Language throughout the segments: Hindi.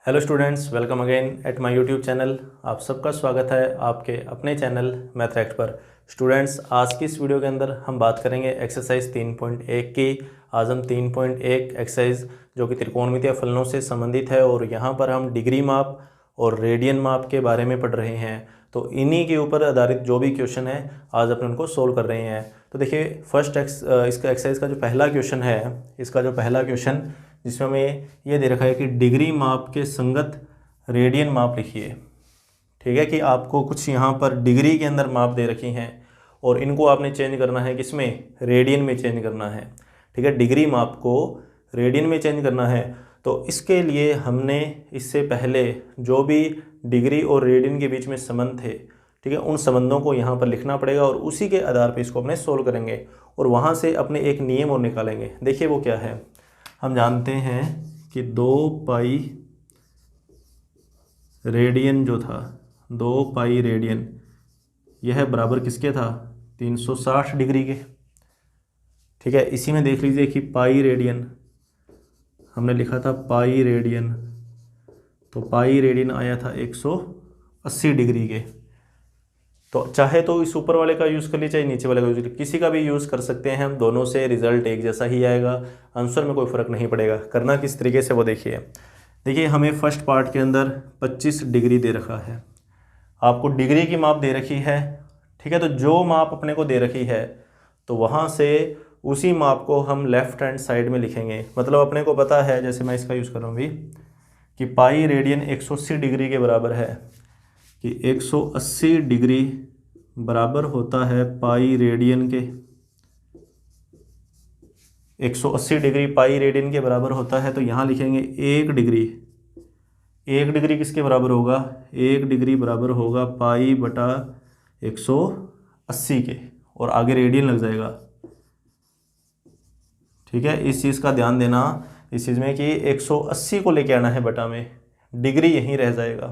Hello students, welcome again at my YouTube channel. आप सबका स्वागत है आपके अपने चैनल मैथरैक्ट पर। स्टूडेंट्स, आज की इस वीडियो के अंदर हम बात करेंगे एक्सरसाइज 3.1 की। आज हम 3.1 एक्सरसाइज जो कि त्रिकोणमितीय फलनों से संबंधित है और यहाँ पर हम डिग्री माप और रेडियन माप के बारे में पढ़ रहे हैं। तो इन्हीं के ऊपर आधारित जो भी क्वेश्चन है आज अपन उनको सोल्व कर रहे हैं। तो देखिए, इसका एक्सरसाइज का जो पहला क्वेश्चन है, इसका जो पहला क्वेश्चन जिसमें हमें ये दे रखा है कि डिग्री माप के संगत रेडियन माप लिखिए। ठीक है कि आपको कुछ यहाँ पर डिग्री के अंदर माप दे रखी हैं और इनको आपने चेंज करना है, किसमें? रेडियन में चेंज करना है। ठीक है, डिग्री माप को रेडियन में चेंज करना है। तो इसके लिए हमने इससे पहले जो भी डिग्री और रेडियन के बीच में संबंध थे, ठीक है, उन संबंधों को यहाँ पर लिखना पड़ेगा और उसी के आधार पर इसको अपने सोल्व करेंगे और वहाँ से अपने एक नियम और निकालेंगे। देखिए वो क्या है। हम जानते हैं कि 2 पाई रेडियन जो था, 2 पाई रेडियन, यह बराबर किसके था? 360 डिग्री के। ठीक है, इसी में देख लीजिए कि पाई रेडियन हमने लिखा था, पाई रेडियन, तो पाई रेडियन आया था 180 डिग्री के। तो चाहे तो इस ऊपर वाले का यूज़ कर लीजिए, चाहे नीचे वाले का यूज़ कर लीजिए, किसी का भी यूज़ कर सकते हैं हम। दोनों से रिजल्ट एक जैसा ही आएगा, आंसर में कोई फ़र्क नहीं पड़ेगा। करना किस तरीके से वो देखिए। देखिए, हमें फर्स्ट पार्ट के अंदर 25 डिग्री दे रखा है, आपको डिग्री की माप दे रखी है। ठीक है, तो जो माप अपने को दे रखी है तो वहाँ से उसी माप को हम लेफ़्ट हैंड साइड में लिखेंगे। मतलब अपने को पता है, जैसे मैं इसका यूज़ कर रहा हूँ भी, कि पाई रेडियन 180 डिग्री के बराबर है, कि 180 डिग्री बराबर होता है पाई रेडियन के। 180 डिग्री पाई रेडियन के बराबर होता है, तो यहाँ लिखेंगे 1 डिग्री। 1 डिग्री किसके बराबर होगा? 1 डिग्री बराबर होगा पाई बटा 180 के, और आगे रेडियन लग जाएगा। ठीक है, इस चीज़ का ध्यान देना इस चीज़ में कि 180 को लेके आना है बटा में, डिग्री यहीं रह जाएगा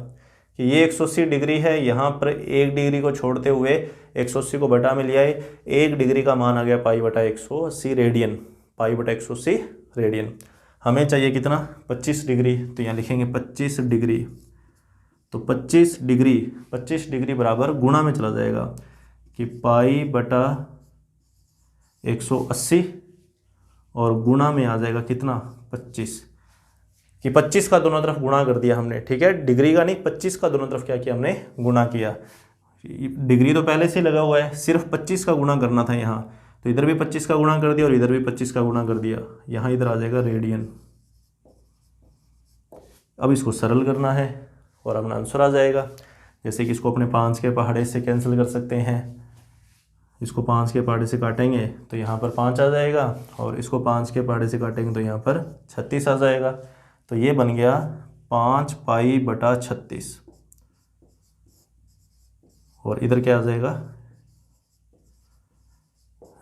कि ये 180 डिग्री है, यहाँ पर 1 डिग्री को छोड़ते हुए 180 को बटा में लिया है। 1 डिग्री का मान आ गया पाई बटा 180 रेडियन, पाई बटा 180 रेडियन। हमें चाहिए कितना? 25 डिग्री, तो यहाँ लिखेंगे 25 डिग्री। तो 25 डिग्री बराबर गुणा में चला जाएगा कि पाई बटा 180 और गुणा में आ जाएगा कितना? 25, कि 25 का दोनों तरफ गुणा कर दिया हमने। ठीक है, डिग्री का नहीं, 25 का दोनों तरफ क्या किया हमने? गुणा किया। डिग्री तो पहले से लगा हुआ है, सिर्फ 25 का गुणा करना था यहाँ, तो इधर भी 25 का गुणा कर दिया और इधर भी 25 का गुणा कर दिया। यहाँ इधर आ जाएगा रेडियन। अब इसको सरल करना है और अपना आंसर आ जाएगा। जैसे कि इसको अपने 5 के पहाड़े से कैंसिल कर सकते हैं। इसको 5 के पहाड़े से काटेंगे तो यहाँ पर 5 आ जाएगा, और इसको 5 के पहाड़े से काटेंगे तो यहाँ पर 36 आ जाएगा। तो ये बन गया 5 पाई बटा 36, और इधर क्या आ जाएगा?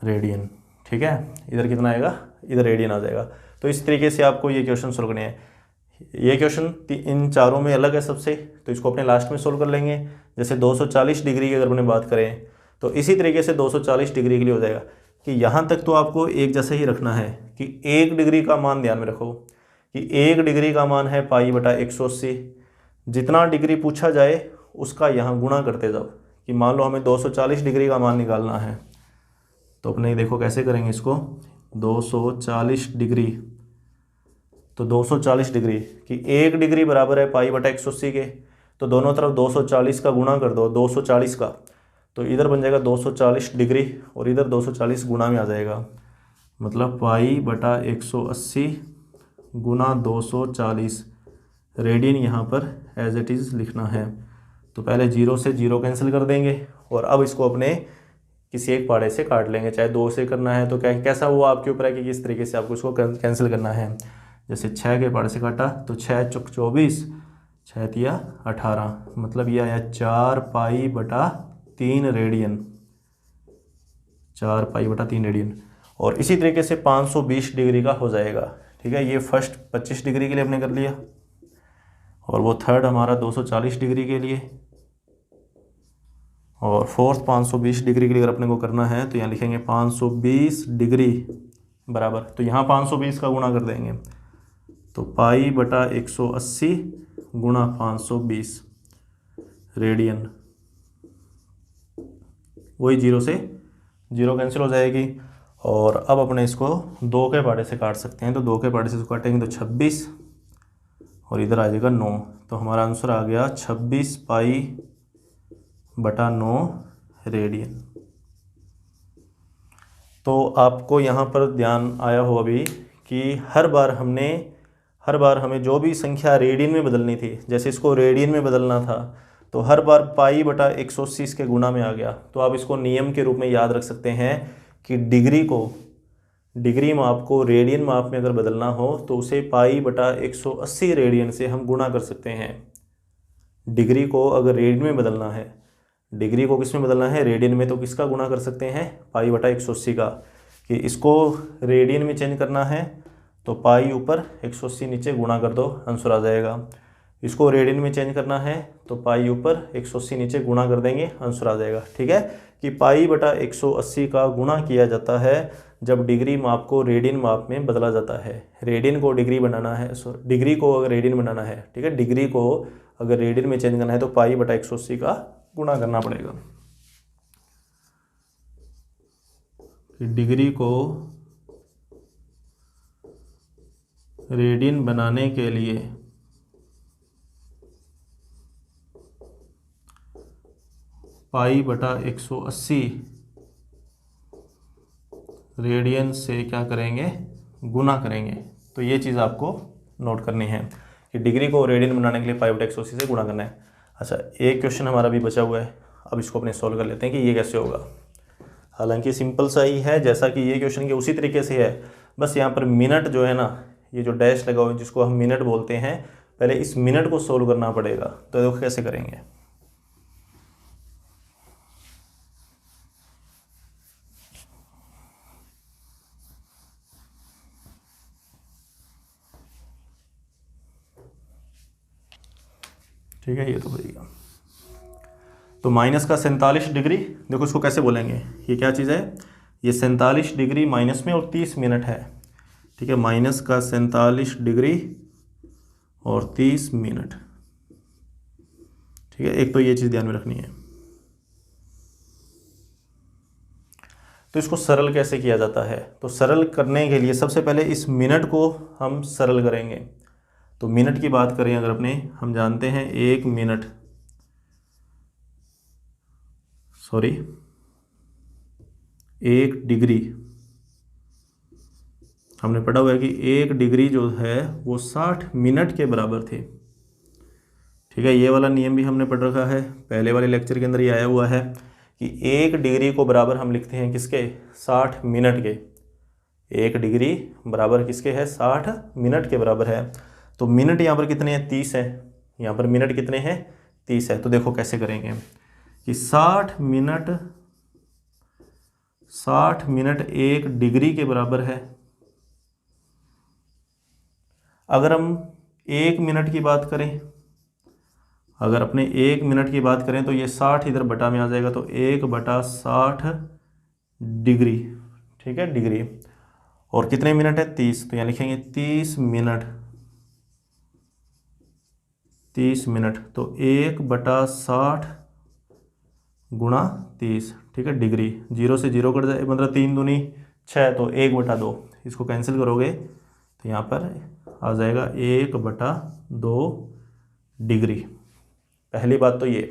रेडियन। ठीक है, इधर कितना आएगा? इधर रेडियन आ जाएगा। तो इस तरीके से आपको ये क्वेश्चन सोल्व करने हैं। ये क्वेश्चन इन चारों में अलग है सबसे, तो इसको अपने लास्ट में सोल्व कर लेंगे। जैसे 240 डिग्री की अगर अपने बात करें तो इसी तरीके से 240 डिग्री के लिए हो जाएगा कि यहाँ तक तो आपको एक जैसे ही रखना है कि 1 डिग्री का मान ध्यान में रखो कि 1 डिग्री का मान है पाई बटा 180। जितना डिग्री पूछा जाए उसका यहाँ गुणा करते जाओ, कि मान लो हमें 240 डिग्री का मान निकालना है, तो अपने देखो कैसे करेंगे इसको। 240 डिग्री, तो 240 डिग्री कि 1 डिग्री बराबर है पाई बटा 180 के, तो दोनों तरफ 240 का गुणा कर दो, 240 का, तो इधर बन जाएगा 240 डिग्री और इधर 240 गुणा में आ जाएगा। मतलब पाई बटा 180 गुना 240 रेडियन यहाँ पर एज इट इज़ लिखना है। तो पहले 0 से 0 कैंसिल कर देंगे और अब इसको अपने किसी एक पहाड़े से काट लेंगे, चाहे 2 से करना है तो कैसा वो आपके ऊपर है कि किस तरीके से आपको इसको कैंसिल करना है। जैसे 6 के पहाड़े से काटा तो 6 चौक 24, 6 तिया 18, मतलब ये आया 4 पाई बटा 3 रेडियन, 4 पाई बटा 3 रेडियन। और इसी तरीके से 520 डिग्री का हो जाएगा। ठीक है, ये फर्स्ट 25 डिग्री के लिए हमने कर लिया, और वो थर्ड हमारा 240 डिग्री के लिए, और फोर्थ 520 डिग्री के लिए अगर अपने को करना है तो यहाँ लिखेंगे 520 डिग्री बराबर, तो यहाँ 520 का गुणा कर देंगे, तो पाई बटा 180 गुणा 520 रेडियन, वही 0 से 0 कैंसिल हो जाएगी। और अब अपने इसको 2 के पहाड़े से काट सकते हैं, तो 2 के पहाड़े से इसको काटेंगे तो 26 और इधर आ जाएगा 9। तो हमारा आंसर आ गया 26 पाई बटा 9 रेडियन। तो आपको यहाँ पर ध्यान आया हो अभी कि हर बार हमें जो भी संख्या रेडियन में बदलनी थी, जैसे इसको रेडियन में बदलना था तो हर बार पाई बटा 180 इसके गुणा में आ गया। तो आप इसको नियम के रूप में याद रख सकते हैं कि डिग्री माप को रेडियन माप में अगर बदलना हो तो उसे पाई बटा 180 रेडियन से हम गुणा कर सकते हैं। डिग्री को अगर रेडियन में बदलना है, डिग्री को किस में बदलना है, रेडियन में, तो किसका गुणा कर सकते हैं, पाई बटा 180 का। कि इसको रेडियन में चेंज करना है तो पाई ऊपर 180 नीचे गुणा कर दो, आंसर आ जाएगा। इसको रेडियन में चेंज करना है तो पाई ऊपर 180 नीचे गुणा कर देंगे, आंसर आ जाएगा। ठीक है, कि पाई बटा 180 का गुणा किया जाता है जब डिग्री माप को रेडियन माप में बदला जाता है। रेडियन को डिग्री बनाना है, डिग्री को अगर रेडियन बनाना है, ठीक है, डिग्री को अगर रेडियन में चेंज करना है तो पाई बटा 180 का गुणा करना पड़ेगा। डिग्री को रेडियन बनाने के लिए पाई बटा 180 रेडियन से क्या करेंगे, गुना करेंगे। तो ये चीज़ आपको नोट करनी है कि डिग्री को रेडियन बनाने के लिए पाई बटा 180 से गुणा करना है। अच्छा, एक क्वेश्चन हमारा भी बचा हुआ है, अब इसको अपने सॉल्व कर लेते हैं कि ये कैसे होगा। हालांकि सिंपल सा ही है जैसा कि ये क्वेश्चन के उसी तरीके से है, बस यहाँ पर मिनट जो है ना, ये जो डैश लगा हुआ है जिसको हम मिनट बोलते हैं, पहले इस मिनट को सोल्व करना पड़ेगा। तो देखो कैसे करेंगे। ठीक है, ये तो भैया, तो माइनस का 47 डिग्री, देखो इसको कैसे बोलेंगे, ये क्या चीज़ है, ये 47 डिग्री माइनस में और 30 मिनट है। ठीक है, माइनस का 47 डिग्री और 30 मिनट। ठीक है, एक तो ये चीज़ ध्यान में रखनी है। तो इसको सरल कैसे किया जाता है, तो सरल करने के लिए सबसे पहले इस मिनट को हम सरल करेंगे। तो मिनट की बात करें अगर अपने, हम जानते हैं 1 मिनट, सॉरी 1 डिग्री, हमने पढ़ा हुआ है कि 1 डिग्री जो है वो 60 मिनट के बराबर थे। ठीक है, ये वाला नियम भी हमने पढ़ रखा है, पहले वाले लेक्चर के अंदर ये आया हुआ है कि 1 डिग्री को बराबर हम लिखते हैं किसके, 60 मिनट के। 1 डिग्री बराबर किसके है, 60 मिनट के बराबर है। तो मिनट यहाँ पर कितने हैं, 30 है, यहाँ पर मिनट कितने हैं, 30 है। तो देखो कैसे करेंगे कि 60 मिनट 1 डिग्री के बराबर है। अगर हम 1 मिनट की बात करें, अगर अपने 1 मिनट की बात करें तो ये 60 इधर बटा में आ जाएगा, तो 1/60 डिग्री। ठीक है, डिग्री, और कितने मिनट है, 30, तो यहाँ लिखेंगे 30 मिनट, 30 मिनट, तो 1/60 गुणा 30। ठीक है, डिग्री, 0 से 0 कट जाए, मतलब 3 दूनी 6, तो 1/2, इसको कैंसिल करोगे तो यहाँ पर आ जाएगा 1/2 डिग्री। पहली बात तो ये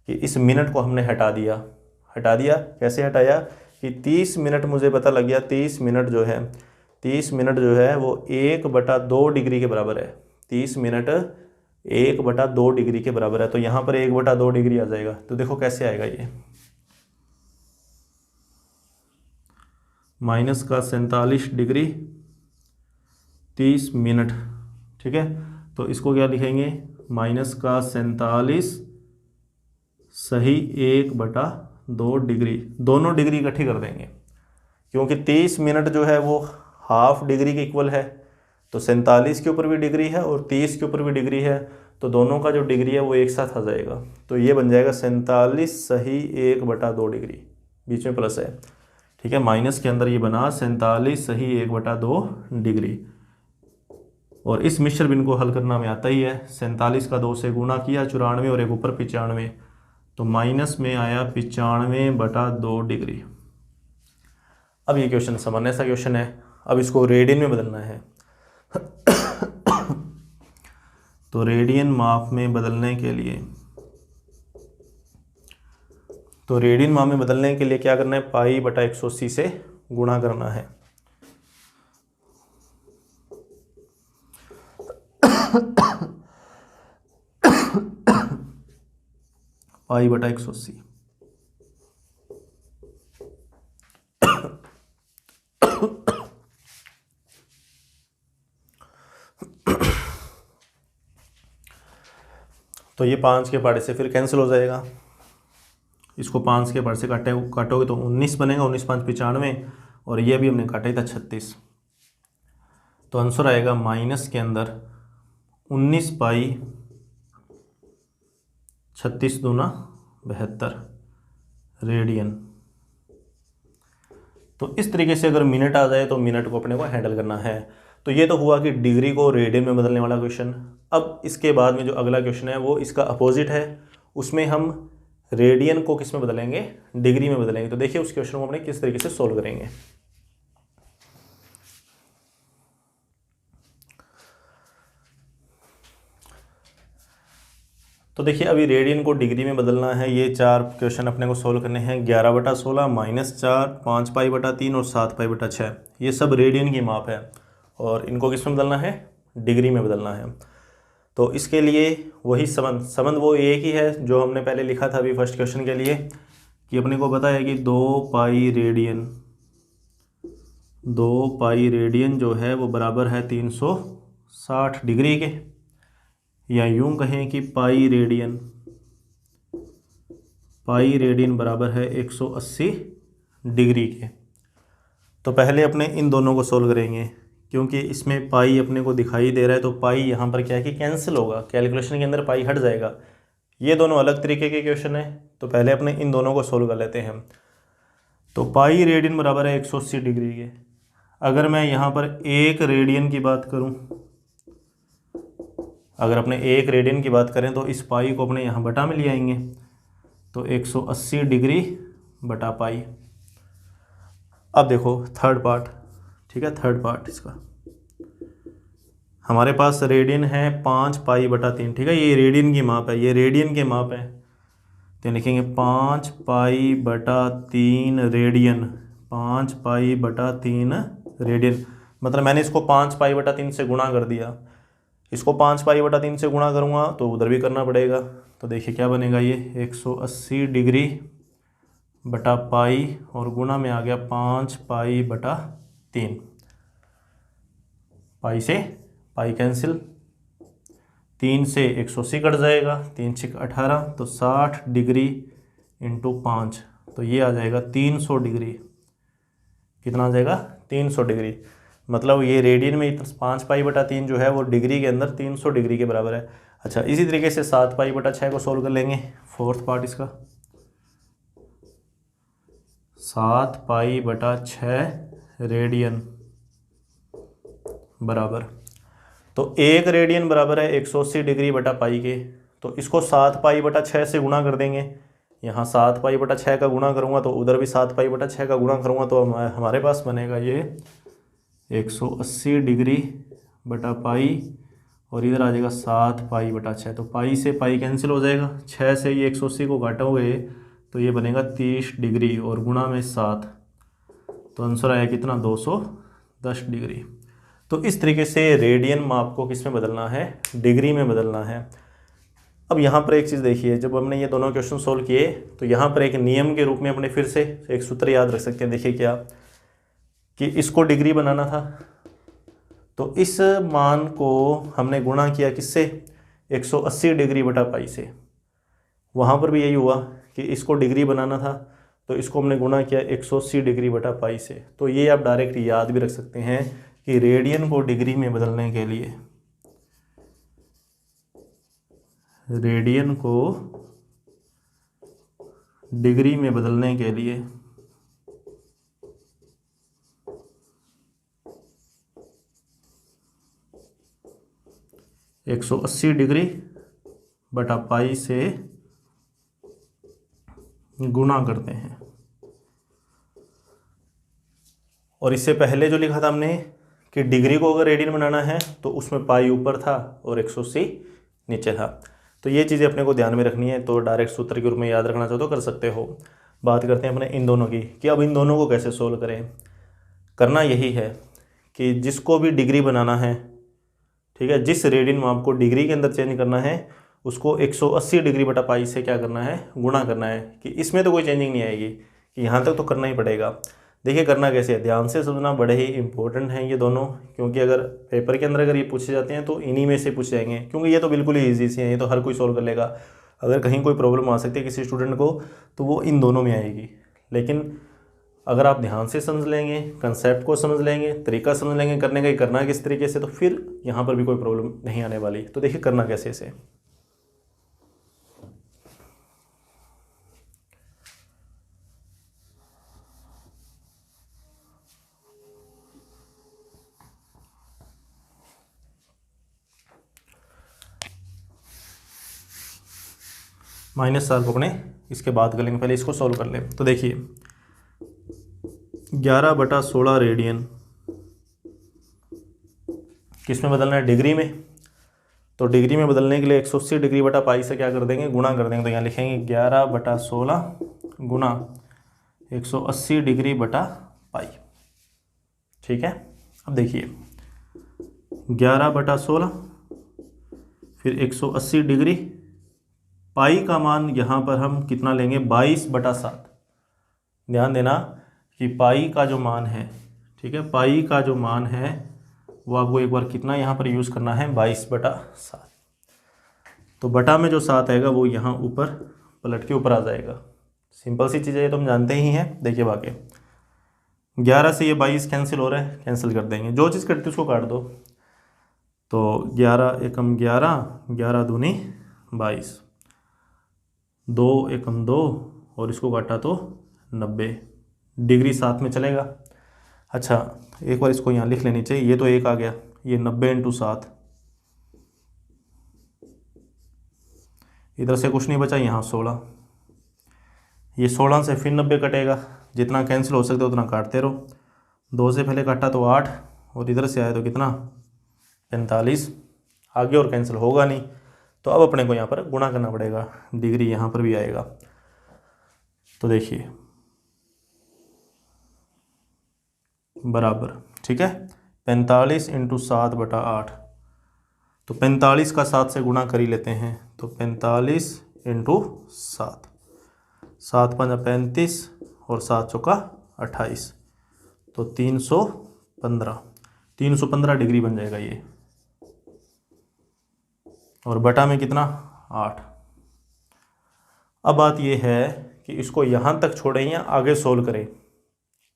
कि इस मिनट को हमने हटा दिया। कैसे हटाया कि 30 मिनट मुझे पता लग गया, 30 मिनट जो है, 30 मिनट जो है वो 1/2 डिग्री के बराबर है। 30 मिनट 1/2 डिग्री के बराबर है, तो यहाँ पर 1/2 डिग्री आ जाएगा। तो देखो कैसे आएगा ये, माइनस का 47 डिग्री 30 मिनट। ठीक है, तो इसको क्या लिखेंगे, माइनस का 47 सही 1/2 डिग्री, दोनों डिग्री इकट्ठी कर देंगे क्योंकि 30 मिनट जो है वो हाफ डिग्री के इक्वल है, तो 47 के ऊपर भी डिग्री है और 30 के ऊपर भी डिग्री है, तो दोनों का जो डिग्री है वो एक साथ आ जाएगा। तो ये बन जाएगा 47 सही 1/2 डिग्री, बीच में प्लस है। ठीक है, माइनस के अंदर ये बना 47 सही 1/2 डिग्री। और इस मिश्र भिन्न को हल करना हमें आता ही है। 47 का 2 से गुणा किया, 94 और एक ऊपर 95, तो माइनस में आया 95/2 डिग्री। अब ये क्वेश्चन सामान्य सा क्वेश्चन है। अब इसको रेडियन में बदलना है। तो रेडियन माप में बदलने के लिए क्या करना है, π/180 से गुणा करना है। π/180। तो ये 5 के पार्ट से फिर कैंसिल हो जाएगा। इसको 5 के पार्ट से काटोगे तो 19 बनेगा, 19 5 95, और ये भी हमने काटा ही था 36। तो आंसर आएगा माइनस के अंदर 19 पाई 36 दूना 72 रेडियन। तो इस तरीके से अगर मिनट आ जाए तो मिनट को अपने को हैंडल करना है। तो ये तो हुआ कि डिग्री को रेडियन में बदलने वाला क्वेश्चन। अब इसके बाद में जो अगला क्वेश्चन है वो इसका अपोजिट है। उसमें हम रेडियन को किस में बदलेंगे, डिग्री में बदलेंगे। तो देखिए उस क्वेश्चन को अपने किस तरीके से सोल्व करेंगे। तो देखिए अभी रेडियन को डिग्री में बदलना है। ये 4 क्वेश्चन अपने को सोल्व करने हैं। 11/16, -4, 5π/3 और 7π/6। ये सब रेडियन की माप है और इनको किस में बदलना है, डिग्री में बदलना है। तो इसके लिए वही संबंध वो एक ही है जो हमने पहले लिखा था अभी फर्स्ट क्वेश्चन के लिए, कि अपने को पता है कि 2π रेडियन जो है वो बराबर है 360 डिग्री के, या यूं कहें कि पाई रेडियन बराबर है 180 डिग्री के। तो पहले अपने इन दोनों को सोल्व करेंगे, क्योंकि इसमें पाई अपने को दिखाई दे रहा है। तो पाई यहाँ पर क्या है कि कैंसिल होगा, कैलकुलेशन के अंदर पाई हट जाएगा। ये दोनों अलग तरीके के क्वेश्चन है। तो पहले अपने इन दोनों को सोल्व कर लेते हैं। तो पाई रेडियन बराबर है 180 डिग्री के। अगर मैं यहाँ पर 1 रेडियन की बात करूँ, अगर अपने 1 रेडियन की बात करें तो इस पाई को अपने यहाँ बटा में ले आएंगे। तो 180 डिग्री बटा पाई। अब देखो थर्ड पार्ट, ठीक है, थर्ड पार्ट इसका हमारे पास रेडियन है 5π/3, ठीक है। ये रेडियन की माप है, ये रेडियन के माप है। तो लिखेंगे 5π/3 रेडियन, 5π/3 रेडियन। मतलब मैंने इसको 5π/3 से गुणा कर दिया। इसको 5π/3 से गुणा करूँगा तो उधर भी करना पड़ेगा। तो देखिए क्या बनेगा, ये 180 डिग्री बटा पाई और गुणा में आ गया 5π/3। पाई से पाई कैंसिल, 3 से 180 कट जाएगा, 3 6 18, तो 60 डिग्री इंटू 5, तो ये आ जाएगा 300 डिग्री। कितना आ जाएगा, 300 डिग्री। मतलब ये रेडियन में 5π/3 जो है वो डिग्री के अंदर 300 डिग्री के बराबर है। अच्छा, इसी तरीके से 7π/6 को सोल्व कर लेंगे। फोर्थ पार्ट इसका 7π/6 रेडियन बराबर, तो 1 रेडियन बराबर है 180 डिग्री बटा पाई के। तो इसको 7π/6 से गुणा कर देंगे। यहाँ 7π/6 का गुणा करूँगा तो उधर भी 7π/6 का गुणा करूँगा, तो हमारे पास बनेगा ये 180 डिग्री बटा पाई और इधर आ जाएगा 7π/6। तो पाई से पाई कैंसिल हो जाएगा, 6 से ये 180 को काटोगे तो ये बनेगा 30 डिग्री और गुणा में 7, तो आंसर आया कितना, 210 डिग्री। तो इस तरीके से रेडियन माप को किस में बदलना है, डिग्री में बदलना है। अब यहाँ पर एक चीज़ देखिए, जब हमने ये दोनों क्वेश्चन सोल्व किए तो यहाँ पर एक नियम के रूप में अपने फिर से एक सूत्र याद रख सकते हैं। देखिए क्या, कि इसको डिग्री बनाना था तो इस मान को हमने गुणा किया किससे, 180 डिग्री बटा पाई से। वहाँ पर भी यही हुआ कि इसको डिग्री बनाना था तो इसको हमने गुणा किया 180 डिग्री बटा पाई से। तो ये आप डायरेक्ट याद भी रख सकते हैं कि रेडियन को डिग्री में बदलने के लिए, रेडियन को डिग्री में बदलने के लिए 180 डिग्री बटा पाई से गुणा करते हैं। और इससे पहले जो लिखा था हमने कि डिग्री को अगर रेडियन बनाना है तो उसमें पाई ऊपर था और 180 नीचे था। तो ये चीज़ें अपने को ध्यान में रखनी है। तो डायरेक्ट सूत्र के रूप में याद रखना चाहो तो कर सकते हो। बात करते हैं अपने इन दोनों की कि अब इन दोनों को कैसे सोल्व करें। करना यही है कि जिसको भी डिग्री बनाना है, ठीक है, जिस रेडियन माप को डिग्री के अंदर चेंज करना है उसको 180 डिग्री बटा पाई से क्या करना है, गुणा करना है। कि इसमें तो कोई चेंजिंग नहीं आएगी, कि यहाँ तक तो करना ही पड़ेगा। देखिए करना कैसे है, ध्यान से समझना, बड़े ही इंपॉर्टेंट हैं ये दोनों। क्योंकि अगर पेपर के अंदर अगर ये पूछे जाते हैं तो इन्हीं में से पूछ जाएंगे, क्योंकि ये तो बिल्कुल ही ईजी से हैं, ये तो हर कोई सोल्व कर लेगा। अगर कहीं कोई प्रॉब्लम आ सकती है किसी स्टूडेंट को तो वो इन दोनों में आएगी। लेकिन अगर आप ध्यान से समझ लेंगे, कंसेप्ट को समझ लेंगे, तरीका समझ लेंगे करने का, करना किस तरीके से, तो फिर यहाँ पर भी कोई प्रॉब्लम नहीं आने वाली। तो देखिए करना कैसे इसे। -4 को अपने इसके बाद कर लेंगे, पहले इसको सॉल्व कर लें। तो देखिए 11/16 रेडियन किस में बदलना है, डिग्री में। तो डिग्री में बदलने के लिए 180 डिग्री बटा पाई से क्या कर देंगे, गुणा कर देंगे। तो यहाँ लिखेंगे 11/16 गुणा 180 डिग्री बटा पाई। ठीक है, अब देखिए 11/16 फिर 180 डिग्री, पाई का मान यहाँ पर हम कितना लेंगे, 22/7। ध्यान देना कि पाई का जो मान है, ठीक है, पाई का जो मान है वो आपको एक बार कितना यहाँ पर यूज़ करना है, 22/7। तो बटा में जो 7 आएगा वो यहाँ ऊपर पलट के ऊपर आ जाएगा। सिंपल सी चीज़ है, ये तो हम जानते ही हैं। देखिए बाकी 11 से ये 22 कैंसिल हो रहा है, कैंसिल कर देंगे। जो चीज़ कटती है उसको काट दो। तो 11 एकम 11, 11 दूनी 22, 2 एकम 2 और इसको काटा तो 90 डिग्री साथ में चलेगा। अच्छा एक बार इसको यहाँ लिख लेनी चाहिए, ये तो 1 आ गया, ये 90 × 7, इधर से कुछ नहीं बचा, यहाँ 16, ये 16 से फिर 90 कटेगा, जितना कैंसिल हो सकता है उतना काटते रहो। 2 से पहले काटा तो 8 और इधर से आया तो कितना, 45, आगे और कैंसिल होगा नहीं। तो अब अपने को यहाँ पर गुणा करना पड़ेगा, डिग्री यहाँ पर भी आएगा। तो देखिए बराबर, ठीक है, 45 × 7/8। तो 45 का 7 से गुणा कर ही लेते हैं। तो 45 × 7, 7 × 5 35 और 7 चौका 28, तो 315 डिग्री बन जाएगा ये। और बटा में कितना, 8। अब बात ये है कि इसको यहाँ तक छोड़ें या आगे सोल्व करें।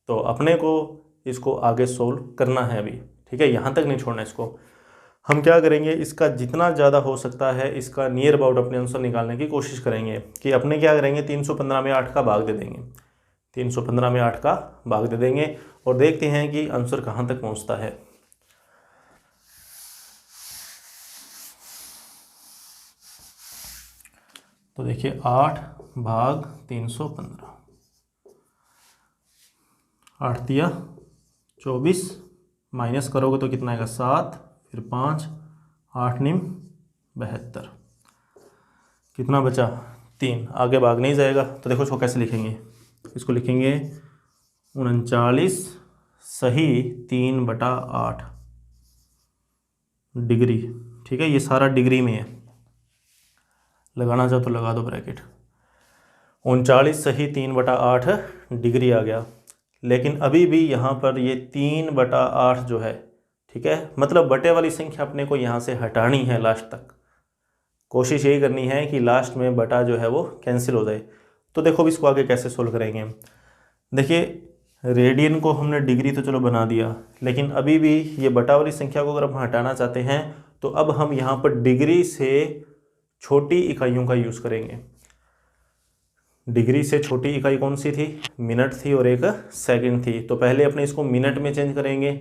तो अपने को इसको आगे सोल्व करना है अभी, ठीक है, यहाँ तक नहीं छोड़ना इसको। हम क्या करेंगे, इसका जितना ज़्यादा हो सकता है इसका नियर अबाउट अपने आंसर निकालने की कोशिश करेंगे। कि अपने क्या करेंगे, 315 में 8 का भाग दे देंगे, 315 में 8 का भाग दे देंगे और देखते हैं कि आंसर कहाँ तक पहुँचता है। तो देखिए 8 भाग 315, 8 दिया 24, माइनस करोगे तो कितना आएगा, 7, फिर 5, 8 × 72, कितना बचा, 3, आगे भाग नहीं जाएगा। तो देखो इसको कैसे लिखेंगे, इसको लिखेंगे 39 सही 3/8 डिग्री। ठीक है, ये सारा डिग्री में है, लगाना चाहो तो लगा दो ब्रैकेट। 39 सही 3/8 डिग्री आ गया। लेकिन अभी भी यहाँ पर ये 3/8 जो है, ठीक है, मतलब बटे वाली संख्या अपने को यहाँ से हटानी है लास्ट तक। कोशिश यही करनी है कि लास्ट में बटा जो है वो कैंसिल हो जाए। तो देखो अब इसको आगे कैसे सोल्व करेंगे। देखिए रेडियन को हमने डिग्री तो चलो बना दिया, लेकिन अभी भी ये बटा वाली संख्या को अगर हम हटाना चाहते हैं तो अब हम यहाँ पर डिग्री से छोटी इकाइयों का यूज़ करेंगे। डिग्री से छोटी इकाई कौन सी थी, मिनट थी और एक सेकंड थी। तो पहले अपने इसको मिनट में चेंज करेंगे,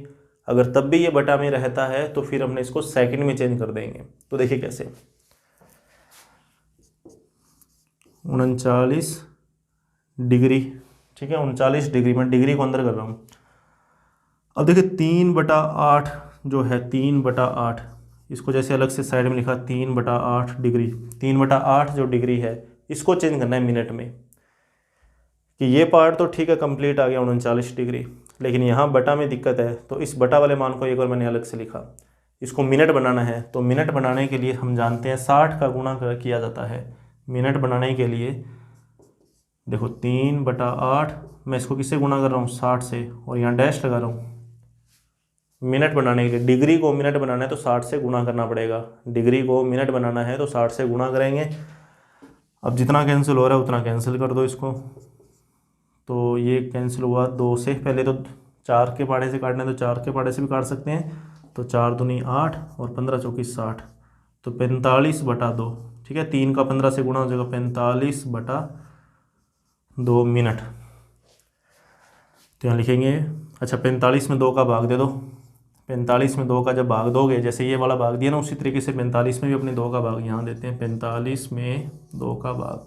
अगर तब भी ये बटा में रहता है तो फिर हमने इसको सेकंड में चेंज कर देंगे। तो देखिए कैसे, 39 डिग्री, ठीक है, 39 डिग्री, मैं डिग्री को अंदर कर रहा हूँ। अब देखिए 3/8 जो है, 3/8, इसको जैसे अलग से साइड में लिखा 3/8 डिग्री, 3/8 जो डिग्री है इसको चेंज करना है मिनट में। कि ये पार्ट तो ठीक है कंप्लीट आ गया 39 डिग्री, लेकिन यहाँ बटा में दिक्कत है, तो इस बटा वाले मान को एक बार मैंने अलग से लिखा। इसको मिनट बनाना है, तो मिनट बनाने के लिए हम जानते हैं 60 का गुणा किया जाता है। मिनट बनाने के लिए देखो 3/8, मैं इसको किससे गुणा कर रहा हूँ, 60 से, और यहाँ डैश लगा रहा हूँ। मिनट बनाने के लिए डिग्री को मिनट बनाना है तो 60 से गुणा करना पड़ेगा। डिग्री को मिनट बनाना है तो 60 से गुणा करेंगे। अब जितना कैंसिल हो रहा है उतना कैंसिल कर दो इसको, तो ये कैंसिल हुआ 2 से। पहले तो 4 के पाड़े से काटना है तो 4 के पाड़े से भी काट सकते हैं, तो 4 दूनी 8 और 15 चौकी 60, तो 45/2, ठीक है। 3 का 15 से गुणा हो जाएगा 45/2 मिनट। तो यहाँ लिखेंगे, अच्छा 45 में 2 का भाग दे दो, 45 में 2 का जब भाग दोगे, जैसे ये वाला भाग दिया ना, उसी तरीके से 45 में भी अपने 2 का भाग यहाँ देते हैं, 45 में 2 का भाग,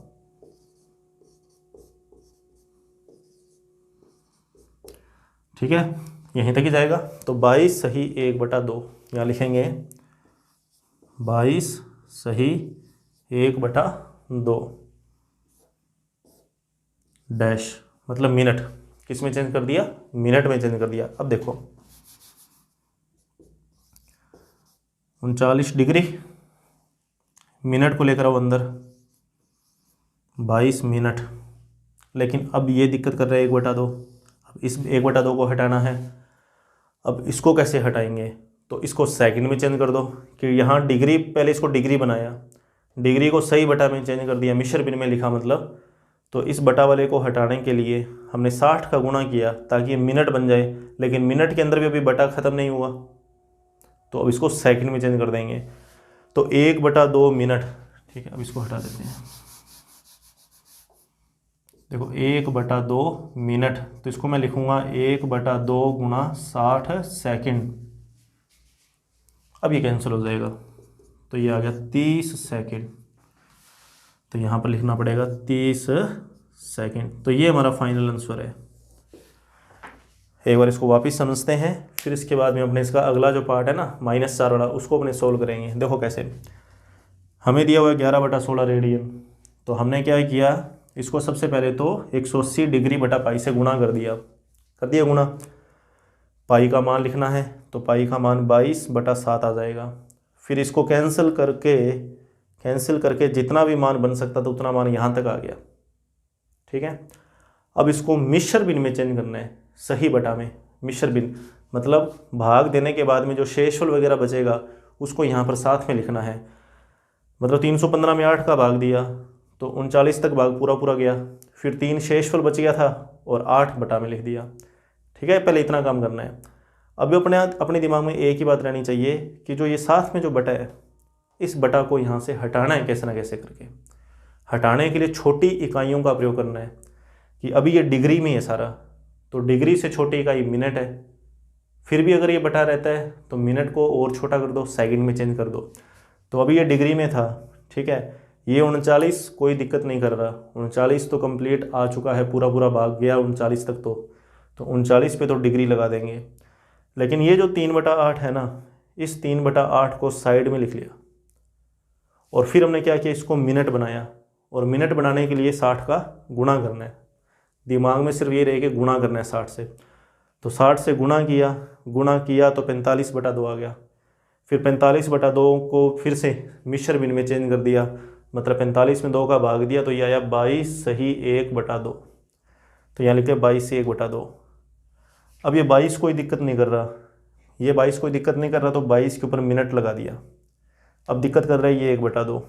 ठीक है, यहीं तक ही जाएगा। तो 22 सही 1/2, यहाँ लिखेंगे 22 सही 1/2 डैश, मतलब मिनट। किस में चेंज कर दिया, मिनट में चेंज कर दिया। अब देखो 39 डिग्री, मिनट को लेकर आओ अंदर, 22 मिनट, लेकिन अब ये दिक्कत कर रहा है 1/2। अब इस 1/2 को हटाना है। अब इसको कैसे हटाएंगे, तो इसको सेकंड में चेंज कर दो, कि यहाँ डिग्री, पहले इसको डिग्री बनाया, डिग्री को सही बटा में चेंज कर दिया, मिश्र भिन्न में लिखा मतलब। तो इस बटा वाले को हटाने के लिए हमने 60 का गुणा किया ताकि ये मिनट बन जाए, लेकिन मिनट के अंदर भी अभी बटा ख़त्म नहीं हुआ, तो अब इसको सेकंड में चेंज कर देंगे। तो 1/2 मिनट, ठीक है। अब इसको हटा देते हैं, देखो 1/2 मिनट, तो इसको मैं लिखूंगा 1/2 गुणा 60 सेकेंड। अब ये कैंसिल हो जाएगा, तो ये आ गया 30 सेकेंड, तो यहाँ पर लिखना पड़ेगा 30 सेकेंड। तो ये हमारा फाइनल आंसर है। एक बार इसको वापस समझते हैं, फिर इसके बाद में अपने इसका अगला जो पार्ट है ना -4 वाला, उसको अपने सोल्व करेंगे। देखो कैसे, हमें दिया हुआ है 11/16 रेडियन, तो हमने क्या किया, इसको सबसे पहले तो 180 डिग्री बटा पाई से गुणा कर दिया गुणा। पाई का मान लिखना है, तो पाई का मान 22/7 आ जाएगा। फिर इसको कैंसिल करके जितना भी मान बन सकता था उतना मान यहाँ तक आ गया, ठीक है। अब इसको मिश्र भिन्न में चेंज करना है, सही बटा में मिश्र भिन्न, मतलब भाग देने के बाद में जो शेषफल वगैरह बचेगा उसको यहाँ पर साथ में लिखना है। मतलब 315 में 8 का भाग दिया तो 39 तक भाग पूरा गया, फिर 3 शेषफल बच गया था और 8 बटा में लिख दिया, ठीक है। पहले इतना काम करना है। अभी अपने दिमाग में एक ही बात रहनी चाहिए कि जो ये साथ में जो बटा है, इस बटा को यहाँ से हटाना है कैसे ना कैसे करके। हटाने के लिए छोटी इकाइयों का प्रयोग करना है, कि अभी ये डिग्री में है सारा, तो डिग्री से छोटी इकाई मिनट है। फिर भी अगर ये बटा रहता है तो मिनट को और छोटा कर दो, सेकंड में चेंज कर दो। तो अभी ये डिग्री में था, ठीक है। ये 39 कोई दिक्कत नहीं कर रहा, 39 तो कंप्लीट आ चुका है, पूरा भाग गया 39 तक, तो 39 पे तो डिग्री लगा देंगे। लेकिन ये जो 3/8 है ना, इस 3/8 को साइड में लिख लिया, और फिर हमने क्या किया, इसको मिनट बनाया, और मिनट बनाने के लिए 60 का गुणा करना है। दिमाग में सिर्फ ये रहे कि गुणा करना है 60 से, तो 60 से गुणा किया तो 45/2 आ गया। फिर 45/2 को फिर से मिश्र भिन्न में चेंज कर दिया, मतलब 45 में 2 का भाग दिया, तो ये आया 22 सही 1/2। तो यहाँ लिखे 22 से 1/2। अब ये 22 कोई दिक्कत नहीं कर रहा, तो 22 के ऊपर मिनट लगा दिया। अब दिक्कत कर रहा है ये 1/2,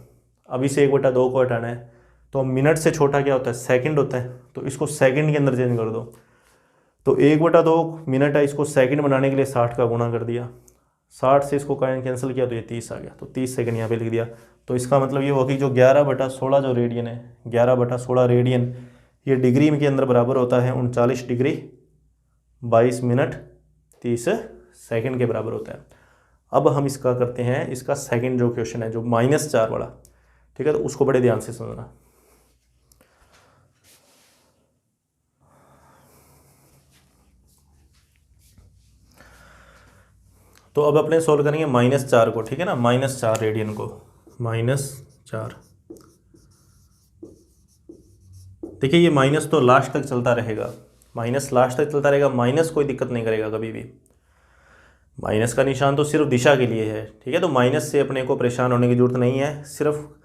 अब इसे 1/2 को हटाना है, तो मिनट से छोटा क्या होता है, सेकंड होता है, तो इसको सेकंड के अंदर चेंज कर दो। तो 1/2 मिनट है, इसको सेकंड बनाने के लिए 60 का गुणा कर दिया, 60 से इसको कैंसिल किया तो ये 30 आ गया, तो 30 सेकंड यहाँ पे लिख दिया। तो इसका मतलब ये हुआ कि जो 11/16 जो रेडियन है, 11/16 रेडियन, ये डिग्री के अंदर बराबर होता है 39 डिग्री 22 मिनट 30 सेकंड के बराबर होता है। अब हम इसका करते हैं, इसका सेकंड जो क्वेश्चन है जो -4 वाला, ठीक है, तो उसको बड़े ध्यान से समझना। तो अब अपने सोल्व करेंगे -4 को, ठीक है ना, -4 रेडियन को, -4। देखिए ये माइनस तो लास्ट तक चलता रहेगा, माइनस लास्ट तक चलता रहेगा, माइनस कोई दिक्कत नहीं करेगा कभी भी। माइनस का निशान तो सिर्फ दिशा के लिए है, ठीक है, तो माइनस से अपने को परेशान होने की ज़रूरत नहीं है। सिर्फ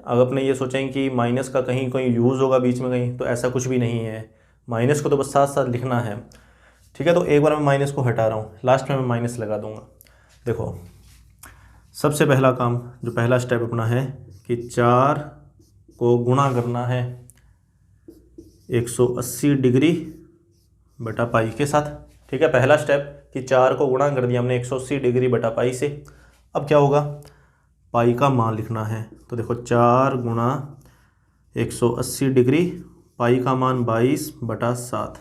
अगर अपने ये सोचें कि माइनस का कहीं कोई यूज़ होगा बीच में कहीं, तो ऐसा कुछ भी नहीं है। माइनस को तो बस साथ साथ लिखना है, ठीक है। तो एक बार मैं माइनस को हटा रहा हूँ, लास्ट में मैं माइनस लगा दूंगा। देखो सबसे पहला काम, जो पहला स्टेप अपना है कि 4 को गुणा करना है 180 डिग्री बटा पाई के साथ, ठीक है। पहला स्टेप कि 4 को गुणा कर दिया हमने 180 डिग्री बटा पाई से। अब क्या होगा, पाई का मान लिखना है। तो देखो 4 गुणा 180 डिग्री, पाई का मान 22/7।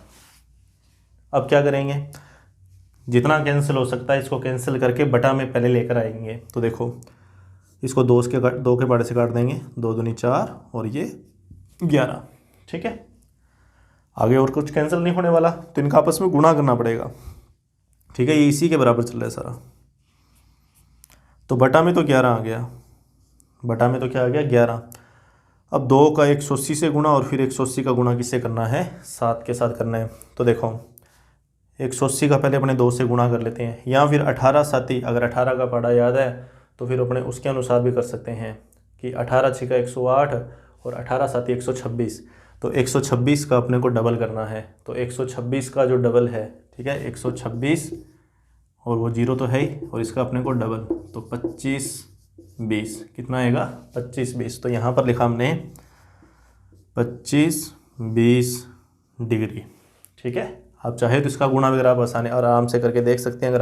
अब क्या करेंगे, जितना कैंसिल हो सकता है इसको कैंसिल करके बटा में पहले लेकर आएंगे। तो देखो इसको 2 के बड़े से काट देंगे, 2 दूनी 4 और ये 11, ठीक है। आगे और कुछ कैंसिल नहीं होने वाला, तो इनका आपस में गुणा करना पड़ेगा, ठीक है। ये इसी के बराबर चल रहा है सारा। तो बटा में तो 11 आ गया, बटा में तो क्या आ गया 11। अब 2 का 180 से गुणा और फिर 180 का गुणा किससे करना है, 7 के साथ करना है। तो देखो 180 का पहले अपने 2 से गुणा कर लेते हैं, या फिर 18 साथी, अगर 18 का पढ़ा याद है तो फिर अपने उसके अनुसार भी कर सकते हैं कि 18 6 का 108 और 18 साथी 126। तो 126 का अपने को डबल करना है, तो 126 का जो डबल है, ठीक है, 126 और वो 0 तो है ही, और इसका अपने को डबल, तो 25 20 कितना आएगा 25 20। तो यहाँ पर लिखा हमने 25 20 डिग्री, ठीक है। आप चाहे तो इसका गुणा वगैरह आप आराम से करके देख सकते हैं।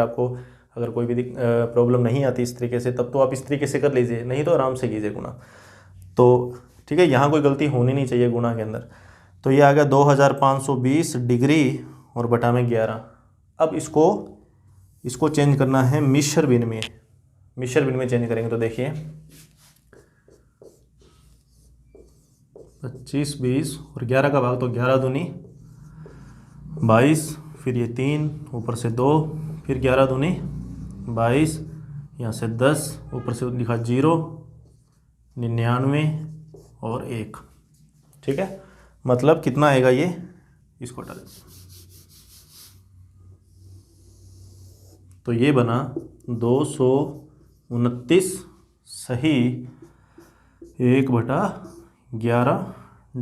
अगर कोई भी प्रॉब्लम नहीं आती इस तरीके से, तब तो आप इस तरीके से कर लीजिए, नहीं तो आराम से कीजिए गुणा। तो ठीक है, यहाँ कोई गलती होनी नहीं चाहिए गुणा के अंदर। तो ये आ गया 2520 डिग्री और बटा में 11। अब इसको चेंज करना है मिश्र भिन्न में, मिश्र भिन्न में चेंज करेंगे। तो देखिए 25 20 और 11 का भाग, तो 11 दूनी 22, फिर ये 3 ऊपर से 2, फिर 11 दूनी 22, यहाँ से 10 ऊपर से लिखा 0 99 और 1, ठीक है। मतलब कितना आएगा ये, इसको हटा दें, तो ये बना 229 सही 1/11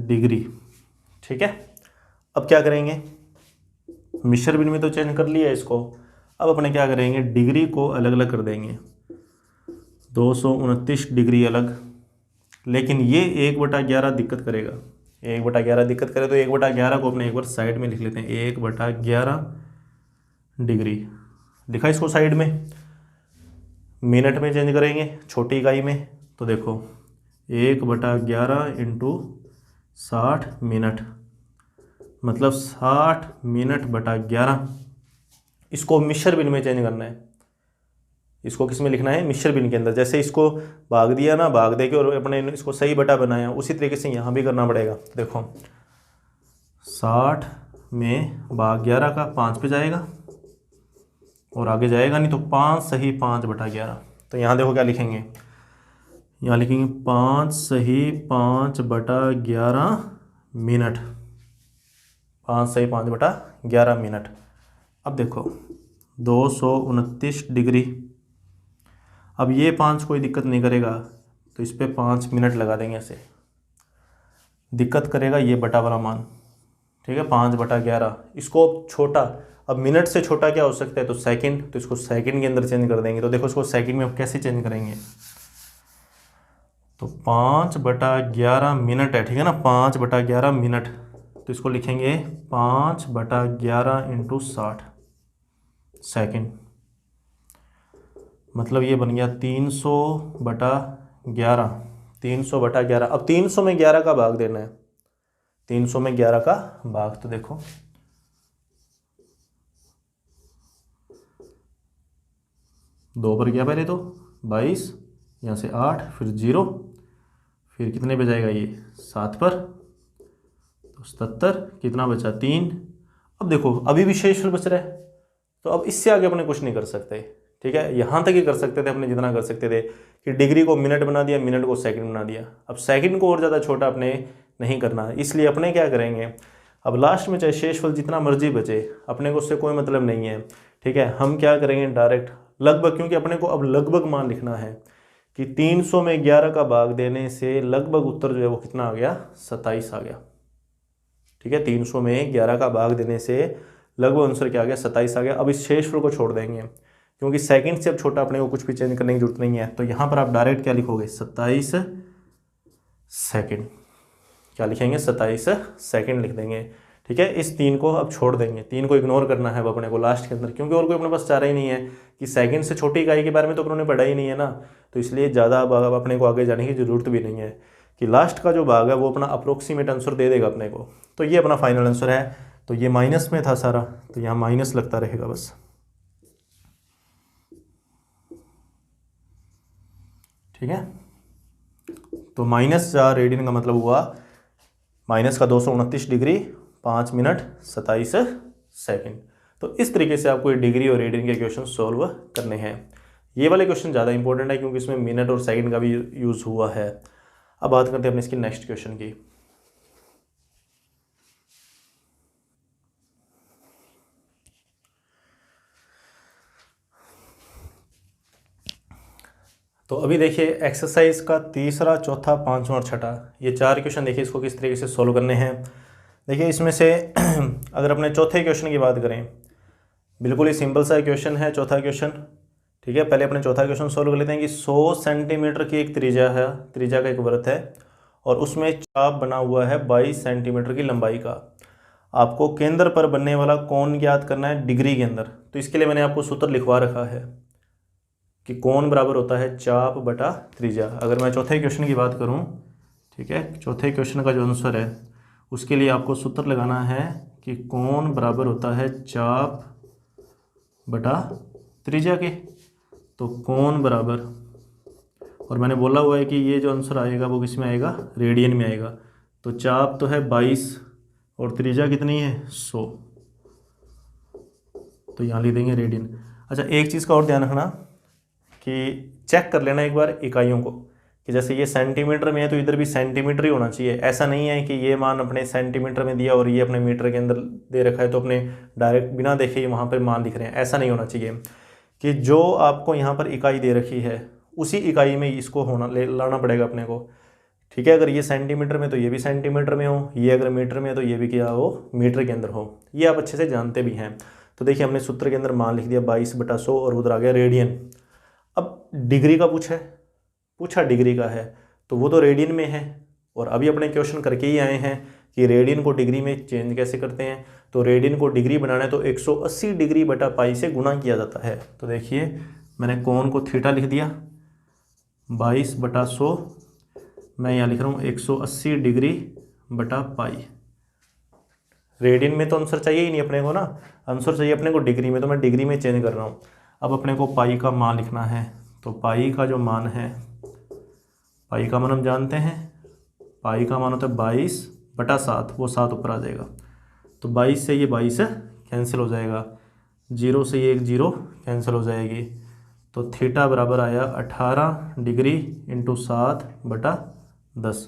डिग्री, ठीक है। अब क्या करेंगे, मिश्र भिन्न में तो चेंज कर लिया इसको, अब अपने क्या करेंगे, डिग्री को अलग अलग कर देंगे। 229 डिग्री अलग, लेकिन ये 1/11 दिक्कत करेगा, 1/11 दिक्कत करे, तो 1/11 को अपने एक बार साइड में लिख लेते हैं। 1/11 डिग्री लिखा इसको साइड में, मिनट में चेंज करेंगे छोटी इकाई में। तो देखो 1/11 इंटू 60 मिनट, मतलब 60 मिनट बटा 11। इसको मिश्र भिन्न में चेंज करना है, इसको किस में लिखना है, मिश्र भिन्न के अंदर। जैसे इसको भाग दिया ना, भाग दे के और अपने इसको सही बटा बनाया, उसी तरीके से यहाँ भी करना पड़ेगा। देखो 60 में भाग 11 का 5 पे जाएगा और आगे जाएगा नहीं, तो 5 सही 5/11। तो यहाँ देखो क्या लिखेंगे, यहाँ लिखेंगे 5 सही 5/11 मिनट, 5 सही 5/11 मिनट। अब देखो 229 डिग्री, अब ये 5 कोई दिक्कत नहीं करेगा, तो इस पर 5 मिनट लगा देंगे ऐसे। दिक्कत करेगा ये बटा वाला मान, ठीक है, 5/11। इसको छोटा, अब मिनट से छोटा क्या हो सकता है, तो सेकंड, तो इसको सेकंड के अंदर चेंज कर देंगे। तो देखो इसको सेकंड में अब कैसे चेंज करेंगे, तो 5/11 मिनट है, ठीक है ना, 5/11 मिनट। तो इसको लिखेंगे 5/11 इंटू 60 सेकेंड, मतलब ये बन गया 300/11, 300/11। अब 300 में 11 का भाग देना है, 300 में 11 का भाग, तो देखो 2 पर गया पहले तो 22, यहाँ से 8, फिर 0, फिर कितने पे जाएगा ये 7 पर, तो 77, कितना बचा 3। अब देखो अभी भी शेषफल बच रहा है, तो अब इससे आगे अपने कुछ नहीं कर सकते, ठीक है। यहाँ तक ही कर सकते थे अपने, जितना कर सकते थे कि डिग्री को मिनट बना दिया, मिनट को सेकंड बना दिया। अब सेकंड को और ज़्यादा छोटा अपने नहीं करना, इसलिए अपने क्या करेंगे, अब लास्ट में चाहे शेषफल जितना मर्जी बचे, अपने को उससे कोई मतलब नहीं है, ठीक है। हम क्या करेंगे डायरेक्ट लगभग, क्योंकि अपने को अब लगभग मान लिखना है कि 300 में 11 का भाग देने से लगभग उत्तर जो है वो कितना आ गया, 27 आ गया, ठीक है। 300 में 11 का भाग देने से लगभग आंसर क्या आ गया, 27 आ गया। अब इस शेषफल को छोड़ देंगे, क्योंकि सेकंड से अब छोटा अपने को कुछ भी चेंज करने की जरूरत नहीं है, तो यहाँ पर आप डायरेक्ट क्या लिखोगे, 27 सेकंड। क्या लिखेंगे, 27 सेकंड लिख देंगे, ठीक है। इस 3 को अब छोड़ देंगे, 3 को इग्नोर करना है अब अपने को लास्ट के अंदर, क्योंकि और कोई अपने पास चारा ही नहीं है कि सेकंड से छोटी इकाई के बारे में तो उन्होंने पढ़ा ही नहीं है ना, तो इसलिए ज़्यादा अब अपने को आगे जाने की जरूरत भी नहीं है कि लास्ट का जो भाग है वो अपना अप्रोक्सीमेट आंसर दे देगा अपने को। तो ये अपना फाइनल आंसर है। तो ये माइनस में था सारा, तो यहाँ माइनस लगता रहेगा बस, ठीक है। तो -4 रेडियन का मतलब हुआ माइनस का 229 डिग्री 5 मिनट 27 सेकंड। तो इस तरीके से आपको ये डिग्री और रेडियन के क्वेश्चन सॉल्व करने हैं। ये वाले क्वेश्चन ज़्यादा इंपॉर्टेंट है क्योंकि इसमें मिनट और सेकंड का भी यूज़ हुआ है। अब बात करते हैं अपने इसकी नेक्स्ट क्वेश्चन की। तो अभी देखिए एक्सरसाइज का तीसरा, चौथा, पांचवा और छठा, ये 4 क्वेश्चन देखिए इसको किस तरीके से सॉल्व करने हैं। देखिए इसमें से अगर अपने चौथे क्वेश्चन की बात करें, बिल्कुल ही सिंपल सा क्वेश्चन है चौथा क्वेश्चन, ठीक है। पहले अपने चौथा क्वेश्चन सॉल्व कर लेते हैं कि 100 सेंटीमीटर की एक त्रिज्या है, त्रिज्या का एक वृत्त है और उसमें चाप बना हुआ है 22 सेंटीमीटर की लंबाई का। आपको केंद्र पर बनने वाला कोण ज्ञात करना है डिग्री के अंदर। तो इसके लिए मैंने आपको सूत्र लिखवा रखा है कि कोण बराबर होता है चाप बटा त्रिज्या। अगर मैं चौथे क्वेश्चन की बात करूं, ठीक है, चौथे क्वेश्चन का जो आंसर है उसके लिए आपको सूत्र लगाना है कि कोण बराबर होता है चाप बटा त्रिज्या के। तो कोण बराबर, और मैंने बोला हुआ है कि ये जो आंसर आएगा वो किस में आएगा, रेडियन में आएगा। तो चाप तो है 22 और त्रिज्या कितनी है 100, तो यहाँ लिख देंगे रेडियन। अच्छा एक चीज़ का और ध्यान रखना कि चेक कर लेना एक बार इकाइयों को, कि जैसे ये सेंटीमीटर में है तो इधर भी सेंटीमीटर ही होना चाहिए। ऐसा नहीं है कि ये मान अपने सेंटीमीटर में दिया और ये अपने मीटर के अंदर दे रखा है तो अपने डायरेक्ट बिना देखे वहाँ पर मान लिख रहे हैं। ऐसा नहीं होना चाहिए कि जो आपको यहाँ पर इकाई दे रखी है उसी इकाई में इसको लाना पड़ेगा अपने को, ठीक है। अगर ये सेंटीमीटर में तो ये भी सेंटीमीटर में हो, ये अगर मीटर में है तो ये भी क्या हो, मीटर के अंदर हो। ये आप अच्छे से जानते भी हैं। तो देखिए हमने सूत्र के अंदर मान लिख दिया 22/100 और उधर आ गया रेडियन। अब डिग्री का पूछा डिग्री का है तो वो तो रेडियन में है, और अभी अपने क्वेश्चन करके ही आए हैं कि रेडियन को डिग्री में चेंज कैसे करते हैं। तो रेडियन को डिग्री बनाना है तो 180 डिग्री बटा पाई से गुणा किया जाता है। तो देखिए मैंने कोण को थीटा लिख दिया, 22/100, मैं यहाँ लिख रहा हूँ 180 डिग्री बटा पाई। रेडियन में तो आंसर चाहिए ही नहीं अपने को ना, आंसर चाहिए अपने को डिग्री में, तो मैं डिग्री में चेंज कर रहा हूँ। अब अपने को पाई का मान लिखना है, तो पाई का जो मान है, पाई का मान हम जानते हैं, पाई का मान होता है 22/7, वो 7 ऊपर आ जाएगा। तो 22 से ये 22 कैंसिल हो जाएगा, 0 से ये 1 0 कैंसिल हो जाएगी। तो थीटा बराबर आया 18 डिग्री इंटू 7/10।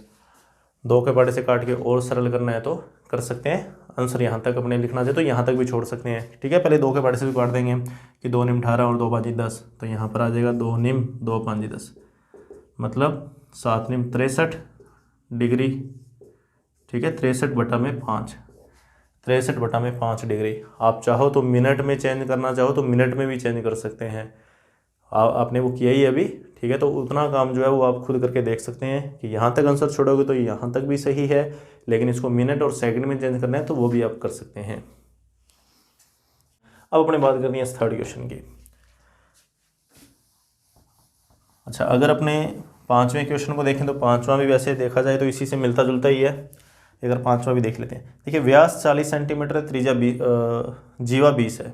2 के पाटे से काट के और सरल करना है तो कर सकते हैं। आंसर यहाँ तक अपने लिखना चाहिए तो यहाँ तक भी छोड़ सकते हैं, ठीक है। पहले 2 के पाटे से भी काट देंगे कि 2 निम 18 और 2 5 10, तो यहाँ पर आ जाएगा 2 निम 2 5 10, मतलब 7 निम 63 डिग्री, ठीक है। 63/5, 63/5 डिग्री। आप चाहो तो मिनट में चेंज करना चाहो तो मिनट में भी चेंज कर सकते हैं। आपने वो किया ही अभी, ठीक है। तो उतना काम जो है वो आप खुद करके देख सकते हैं कि यहाँ तक आंसर छोड़ोगे तो यहाँ तक भी सही है, लेकिन इसको मिनट और सेकंड में चेंज करना है तो वो भी आप कर सकते हैं। अब अपने बात करनी है इस थर्ड क्वेश्चन की। अच्छा अगर अपने 5वें क्वेश्चन को देखें तो 5वां भी वैसे देखा जाए तो इसी से मिलता जुलता ही है। अगर 5वां भी देख लेते हैं, देखिए व्यास 40 सेंटीमीटर है, त्रिज्या जीवा 20 है।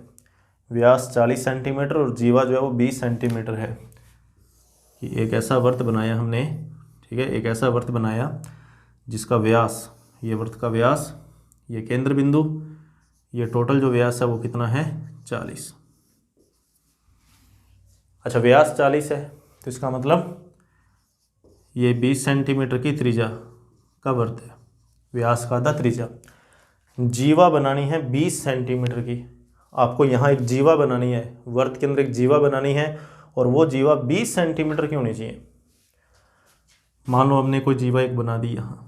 व्यास 40 सेंटीमीटर और जीवा जो है वो 20 सेंटीमीटर है। कि एक ऐसा वृत्त बनाया हमने, ठीक है, एक ऐसा वृत्त बनाया जिसका व्यास, ये वृत्त का व्यास, ये केंद्र बिंदु, ये टोटल जो व्यास है वो कितना है 40। अच्छा, व्यास 40 है तो इसका मतलब ये 20 सेंटीमीटर की त्रिज्या का वृत्त है, व्यास का आधा त्रिज्या। जीवा बनानी है 20 सेंटीमीटर की, आपको यहाँ एक जीवा बनानी है, वृत्त के अंदर एक जीवा बनानी है और वो जीवा 20 सेंटीमीटर की होनी चाहिए। मान लो हमने कोई जीवा एक बना दी यहाँ,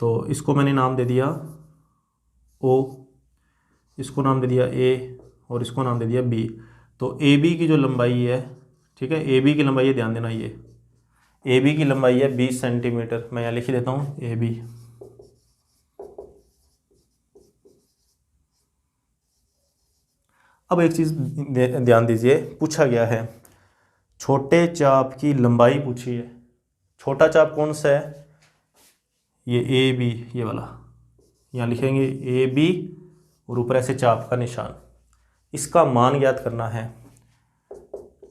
तो इसको मैंने नाम दे दिया O, इसको नाम दे दिया A और इसको नाम दे दिया B। तो AB की जो लंबाई है, ठीक है, AB की लंबाई है, ध्यान देना, ये AB की लंबाई है 20 सेंटीमीटर। मैं यहाँ लिख ही देता हूँ AB। अब एक चीज़ ध्यान दीजिए, पूछा गया है छोटे चाप की लंबाई पूछी है। छोटा चाप कौन सा है? ये AB, ये वाला, यहाँ लिखेंगे AB और ऊपर ऐसे चाप का निशान। इसका मान ज्ञात करना है,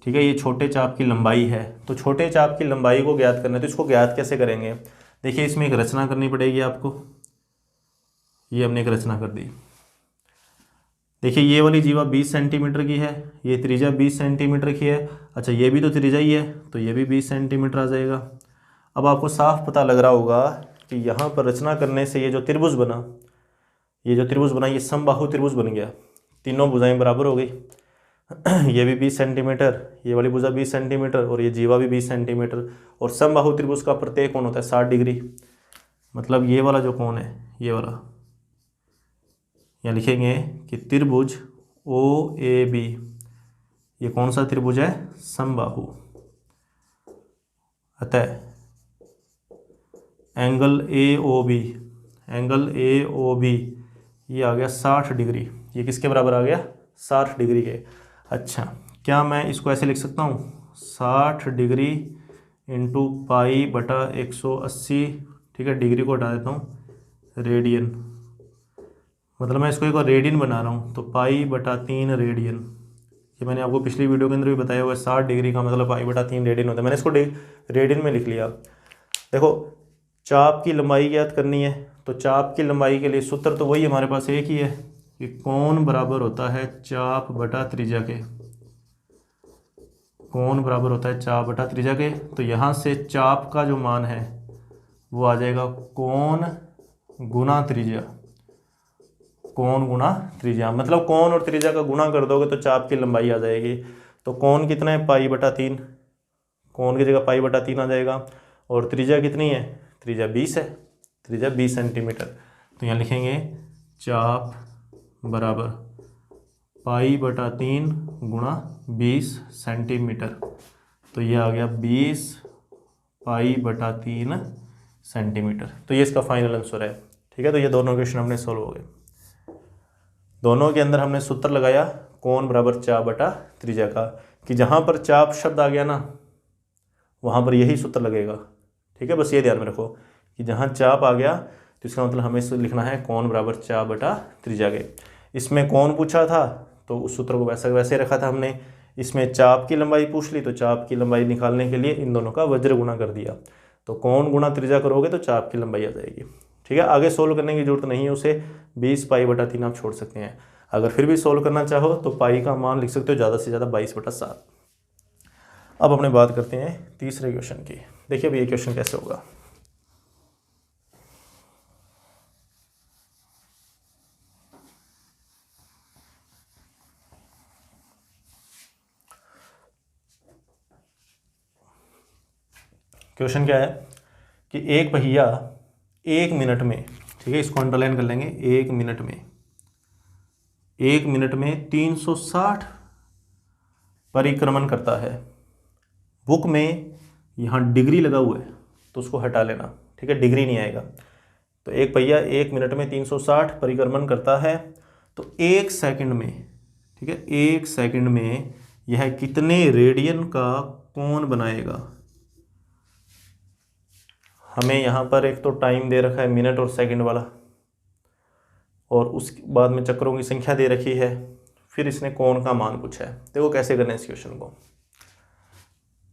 ठीक है। ये छोटे चाप की लंबाई है, तो छोटे चाप की लंबाई को ज्ञात करना है, तो इसको ज्ञात कैसे करेंगे? देखिए, इसमें एक रचना करनी पड़ेगी आपको। ये हमने एक रचना कर दी। देखिए, ये वाली जीवा 20 सेंटीमीटर की है, ये त्रिज्या 20 सेंटीमीटर की है। अच्छा, ये भी तो त्रिज्या ही है, तो ये भी 20 सेंटीमीटर आ जाएगा। अब आपको साफ पता लग रहा होगा कि यहाँ पर रचना करने से ये जो त्रिभुज बना, ये जो त्रिभुज बना, ये समबाहु त्रिभुज बन गया। तीनों भुजाएं बराबर हो गई। ये भी 20 सेंटीमीटर, ये वाली भुजा 20 सेंटीमीटर और ये जीवा भी 20 सेंटीमीटर। और समबाहु त्रिभुज का प्रत्येक कोण होता है 60 डिग्री। मतलब ये वाला जो कोण है, ये वाला, यहाँ लिखेंगे कि त्रिभुज OAB, ये कौन सा त्रिभुज है? समबाहु। अतः एंगल AOB, एंगल AOB ये आ गया 60 डिग्री। ये किसके बराबर आ गया? 60 डिग्री के। अच्छा, क्या मैं इसको ऐसे लिख सकता हूँ? 60 डिग्री इंटू पाई बटा 180, ठीक है, डिग्री को हटा देता हूँ, रेडियन। मतलब मैं इसको एक बार रेडियन बना रहा हूँ, तो पाई बटा 3 रेडियन। ये मैंने आपको पिछली वीडियो के अंदर भी बताया हुआ है, 60 डिग्री का मतलब पाई बटा 3 रेडियन होता है। मैंने इसको रेडियन में लिख लिया। देखो, चाप की लंबाई ज्ञात करनी है, तो चाप की लंबाई के लिए सूत्र तो वही हमारे पास एक ही है कि कोण बराबर होता है चाप बटा त्रिज्या के। कोण बराबर होता है चाप बटा त्रिज्या के। तो यहाँ से चाप का जो मान है वो आ जाएगा कोण गुना त्रिज्या। कोण गुना त्रिज्या, मतलब कोण और त्रिज्या का गुणा कर दोगे तो चाप की लंबाई आ जाएगी। तो कोण कितना है? पाई बटा 3। कोण की जगह पाई बटा 3 आ जाएगा। और त्रिज्या कितनी है? त्रिज्या 20 है, त्रिज्या 20 सेंटीमीटर। तो यहाँ लिखेंगे चाप बराबर पाई बटा 3 गुणा 20 सेंटीमीटर। तो ये आ गया 20 पाई बटा 3 सेंटीमीटर। तो ये इसका फाइनल आंसर है, ठीक है। तो ये दोनों क्वेश्चन हमने सोल्व हो गए। दोनों के अंदर हमने सूत्र लगाया कोण बराबर चाप बटा त्रिज्या का, कि जहाँ पर चाप शब्द आ गया ना वहाँ पर यही सूत्र लगेगा, ठीक है। बस ये ध्यान में रखो कि जहाँ चाप आ गया तो इसका मतलब हमें इसको लिखना है कोण बराबर चाप बटा त्रिज्या के। इसमें कोण पूछा था तो उस सूत्र को वैसे रखा था हमने। इसमें चाप की लंबाई पूछ ली तो चाप की लंबाई निकालने के लिए इन दोनों का वज्र गुणा कर दिया। तो कोण गुणा त्रिज्या करोगे तो चाप की लंबाई आ जाएगी, ठीक है। आगे सोल्व करने की जरूरत नहीं है, उसे 20 पाई बटा 3 आप छोड़ सकते हैं। अगर फिर भी सोल्व करना चाहो तो पाई का मान लिख सकते हो ज़्यादा से ज़्यादा 22 बटा 7। अब अपने बात करते हैं तीसरे क्वेश्चन की। देखिए अब ये क्वेश्चन कैसे होगा। क्वेश्चन क्या है कि एक पहिया 1 मिनट में, ठीक है, इसको अंडरलाइन कर लेंगे, 1 मिनट में 360 परिक्रमण करता है। बुक में यहाँ डिग्री लगा हुआ है तो उसको हटा लेना, ठीक है, डिग्री नहीं आएगा। तो एक पहिया 1 मिनट में 360 परिक्रमण करता है, तो 1 सेकंड में, ठीक है, 1 सेकंड में यह कितने रेडियन का कोण बनाएगा? हमें यहाँ पर एक तो टाइम दे रखा है मिनट और सेकंड वाला, और उसके बाद में चक्रों की संख्या दे रखी है, फिर इसने कोण का मान पूछा है। देखो कैसे करना है इस क्वेश्चन को।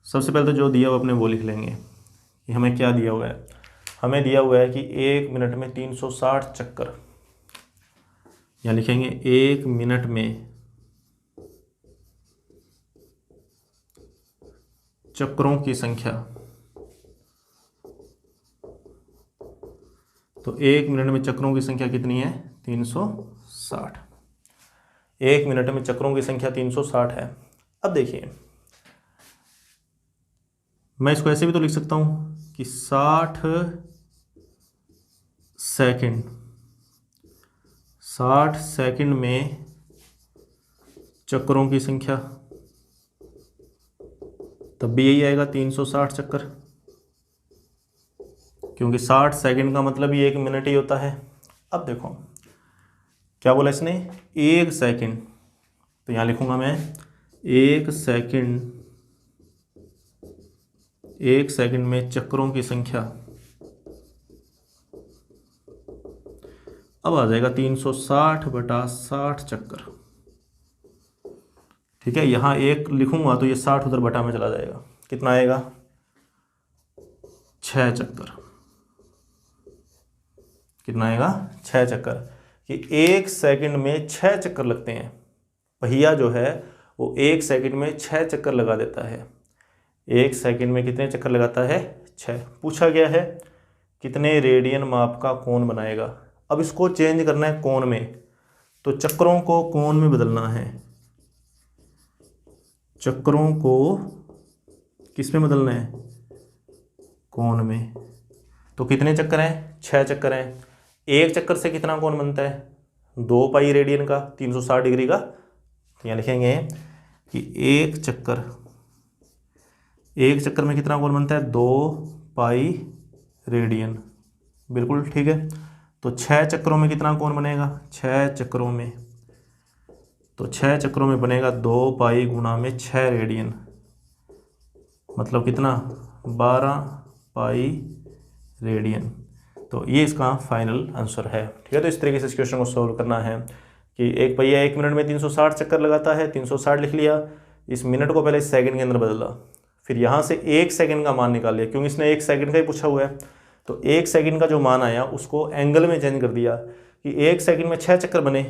सबसे पहले तो जो दिया हुआ अपने वो लिख लेंगे कि हमें क्या दिया हुआ है। हमें दिया हुआ है कि 1 मिनट में 360 चक्कर, या लिखेंगे 1 मिनट में चक्रों की संख्या। तो 1 मिनट में चक्रों की संख्या कितनी है? 360। 1 मिनट में चक्रों की संख्या 360 है। अब देखिए, मैं इसको ऐसे भी तो लिख सकता हूं कि 60 सेकंड, 60 सेकंड में चक्रों की संख्या, तब भी यही आएगा 360 चक्कर, क्योंकि 60 सेकंड का मतलब ही 1 मिनट ही होता है। अब देखो क्या बोला इसने, 1 सेकंड, तो यहाँ लिखूंगा मैं 1 सेकंड, 1 सेकंड में चक्रों की संख्या, अब आ जाएगा 360 बटा 60 चक्कर। ठीक है, यहाँ 1 लिखूंगा तो ये 60 उधर बटा में चला जाएगा, कितना आएगा? 6 चक्कर। कितना आएगा? 6 चक्कर। कि 1 सेकंड में 6 चक्कर लगते हैं। पहिया जो है वो 1 सेकंड में 6 चक्कर लगा देता है। 1 सेकंड में कितने चक्कर लगाता है? 6। पूछा गया है कितने रेडियन माप का कोण बनाएगा। अब इसको चेंज करना है कोण में, तो चक्रों को कोण में बदलना है। चक्रों को किस में बदलना है? कोण में। तो कितने चक्कर हैं? 6 चक्कर हैं। एक चक्कर से कितना कोण बनता है? 2 पाई रेडियन का, 360 डिग्री का। तो यहाँ लिखेंगे कि एक चक्कर में कितना कोण बनता है? 2 पाई रेडियन। बिल्कुल ठीक है। तो 6 चक्रों में कितना कोण बनेगा? 6 चक्रों में, तो 6 चक्रों में बनेगा 2 पाई गुणा में 6 रेडियन, मतलब कितना? 12 पाई रेडियन। तो ये इसका फाइनल आंसर है। ठीक है, तो इस तरीके से इस क्वेश्चन को सॉल्व करना है कि एक पहिया 1 मिनट में 360 चक्कर लगाता है, 360 लिख लिया, इस मिनट को पहले सेकंड के अंदर बदला, फिर यहाँ से 1 सेकंड का मान निकाल लिया, क्योंकि इसने 1 सेकंड का ही पूछा हुआ है। तो 1 सेकंड का जो मान आया उसको एंगल में चेंज कर दिया कि 1 सेकंड में 6 चक्कर बने,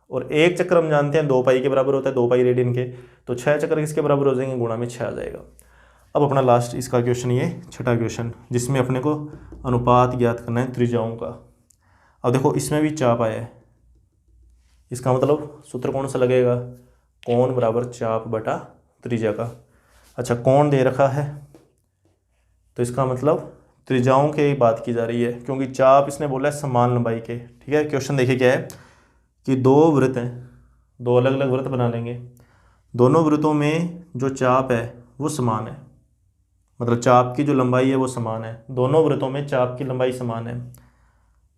और 1 चक्कर हम जानते हैं 2 पाई के बराबर होता है, 2 पाई रेडियन के। तो 6 चक्कर किसके बराबर हो जाएंगे? गुणा में 6 आ जाएगा। अब अपना लास्ट इसका क्वेश्चन, ये छठा क्वेश्चन, जिसमें अपने को अनुपात ज्ञात करना है त्रिज्याओं का। अब देखो इसमें भी चाप आया है, इसका मतलब सूत्र कौन सा लगेगा? कोण बराबर चाप बटा त्रिज्या का। अच्छा, कोण दे रखा है तो इसका मतलब त्रिज्याओं की बात की जा रही है, क्योंकि चाप इसने बोला है समान लंबाई के। ठीक है, क्वेश्चन देखिए क्या है कि 2 वृत्त हैं, 2 अलग अलग वृत्त बना लेंगे, दोनों वृत्तों में जो चाप है वो समान है, मतलब चाप की जो लंबाई है वो समान है, दोनों वृत्तों में चाप की लंबाई समान है,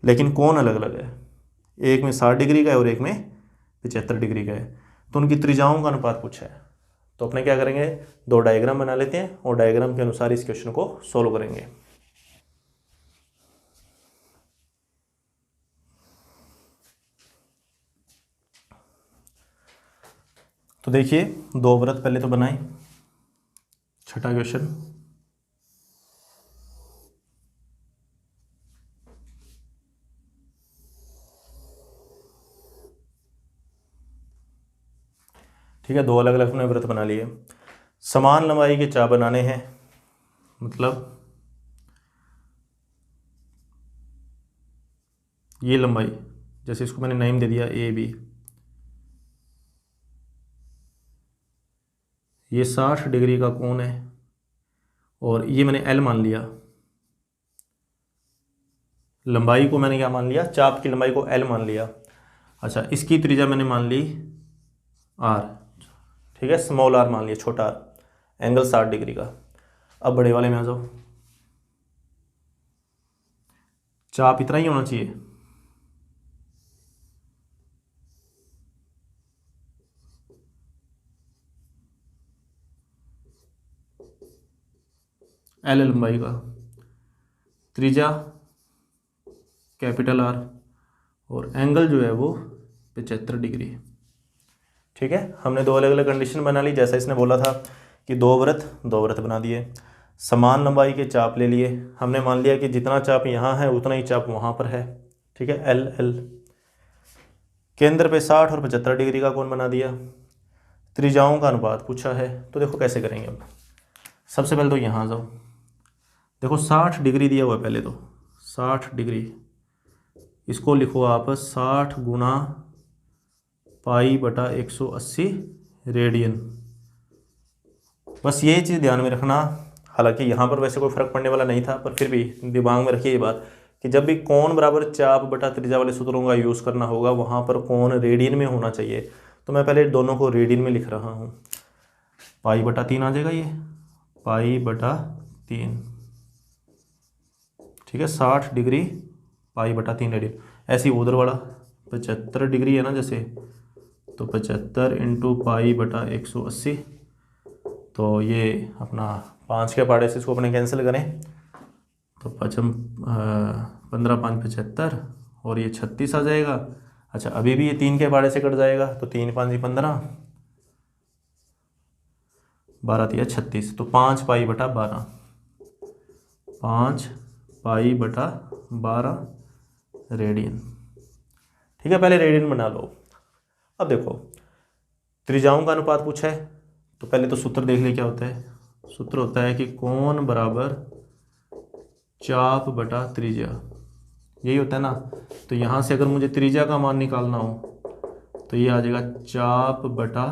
लेकिन कोण अलग अलग है। एक में 60 डिग्री का है और एक में 75 डिग्री का है। तो उनकी त्रिज्याओं का अनुपात पूछा है। तो अपने क्या करेंगे, 2 डायग्राम बना लेते हैं और डायग्राम के अनुसार इस क्वेश्चन को सोल्व करेंगे। तो देखिए 2 वृत्त पहले तो बनाए। छठा क्वेश्चन, ठीक है, 2 अलग अलग हमने वृत्त बना लिए। समान लंबाई के चाप बनाने हैं, मतलब ये लंबाई, जैसे इसको मैंने नेम दे दिया ए बी, ये 60 डिग्री का कोण है, और ये मैंने एल मान लिया, लंबाई को मैंने क्या मान लिया? चाप की लंबाई को एल मान लिया। अच्छा, इसकी त्रिज्या मैंने मान ली आर। ठीक है, स्मॉल आर मान लिया, छोटा आर, एंगल 60 डिग्री का। अब बड़े वाले में आ जाओ, चाप इतना ही होना चाहिए, एल लंबाई का, त्रिज्या कैपिटल आर और एंगल जो है वो 75 डिग्री। ठीक है, हमने दो अलग अलग कंडीशन बना ली। जैसा इसने बोला था कि दो वृत्त बना दिए, समान लंबाई के चाप ले लिए। हमने मान लिया कि जितना चाप यहाँ है उतना ही चाप वहाँ पर है। ठीक है, एल एल। केंद्र पे 60 और 75 डिग्री का कोण बना दिया। त्रिज्याओं का अनुपात पूछा है, तो देखो कैसे करेंगे। अब सबसे पहले तो यहाँ जाओ, देखो 60 डिग्री दिया हुआ है। पहले तो 60 डिग्री, इसको लिखो आप 60 गुणा पाई बटा 180 रेडियन। बस ये चीज़ ध्यान में रखना। हालांकि यहाँ पर वैसे कोई फर्क पड़ने वाला नहीं था, पर फिर भी दिमाग में रखिए ये बात कि जब भी कोण बराबर चाप बटा त्रिज्या वाले सूत्रों का यूज़ करना होगा, वहाँ पर कोण रेडियन में होना चाहिए। तो मैं पहले दोनों को रेडियन में लिख रहा हूँ। पाई बटा 3 आ जाएगा ये, पाई बटा 3। ठीक है, 60 डिग्री पाई बटा 3 रेडियन। ऐसे ही उधर वाला 75 डिग्री है ना, जैसे तो 75 इंटू पाई बटा 180। तो ये अपना 5 के पाड़े से इसको अपने कैंसिल करें तो 15 5 75 और ये 36 आ जाएगा। अच्छा, अभी भी ये 3 के पाड़े से कट जाएगा तो 3 5 15, 12 3 36। तो 5 पाई बटा 12, 5 पाई बटा 12 रेडियन। ठीक है, पहले रेडियन बना लो। अब देखो त्रिज्याओं का अनुपात पूछा है, तो पहले तो सूत्र देख ले क्या होता है। सूत्र होता है कि कोण बराबर चाप बटा त्रिज्या, यही होता है ना। तो यहाँ से अगर मुझे त्रिज्या का मान निकालना हो तो ये आ जाएगा चाप बटा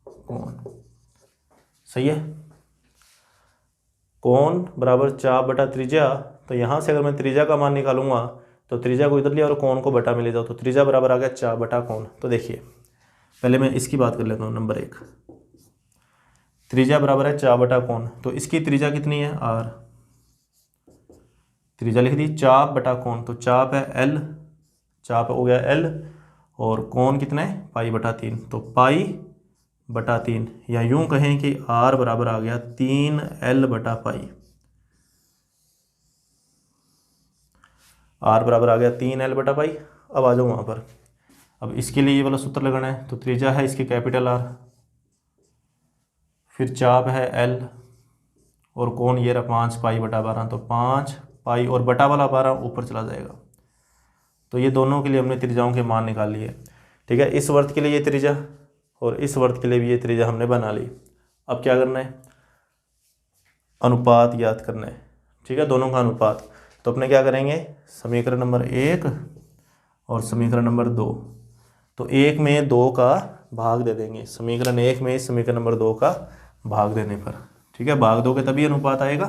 कोण। सही है, कोण बराबर चाप बटा त्रिज्या। तो यहाँ से अगर मैं त्रिज्या का मान निकालूंगा तो त्रिज्या को इधर लिया और कोण को बटा में ले जाओ, तो त्रिज्या बराबर आ गया चाप बटा कोण। तो देखिए पहले मैं इसकी बात कर लेता हूँ। नंबर 1, त्रिज्या बराबर है चाप बटा कोण, तो इसकी त्रिज्या कितनी है r। त्रिज्या लिख दी, चाप बटा कोण, तो चाप है l, चाप हो गया l, और कोण कितना है पाई बटा 3, तो पाई बटा 3, या यूं कहें कि r बराबर आ गया 3l बटा पाई। r बराबर आ गया 3l बटा पाई। अब आ जाओ वहाँ पर। अब इसके लिए ये वाला सूत्र लगाना है, तो त्रिज्या है इसकी कैपिटल R, फिर चाप है L, और कोण ये रहा 5 पाई बटा 12, तो 5 पाई और बटा वाला 12 ऊपर चला जाएगा। तो ये दोनों के लिए हमने त्रिज्याओं के मान निकाल लिए। ठीक है, इस वर्त के लिए ये त्रिज्या और इस वर्त के लिए भी ये त्रिज्या हमने बना ली। अब क्या करना है, अनुपात ज्ञात करना है। ठीक है, दोनों का अनुपात। तो अपने क्या करेंगे, समीकरण नंबर 1 और समीकरण नंबर 2, तो 1 में 2 का भाग दे देंगे। समीकरण 1 में समीकरण नंबर 2 का भाग देने पर, ठीक है, भाग दोगे तभी अनुपात आएगा।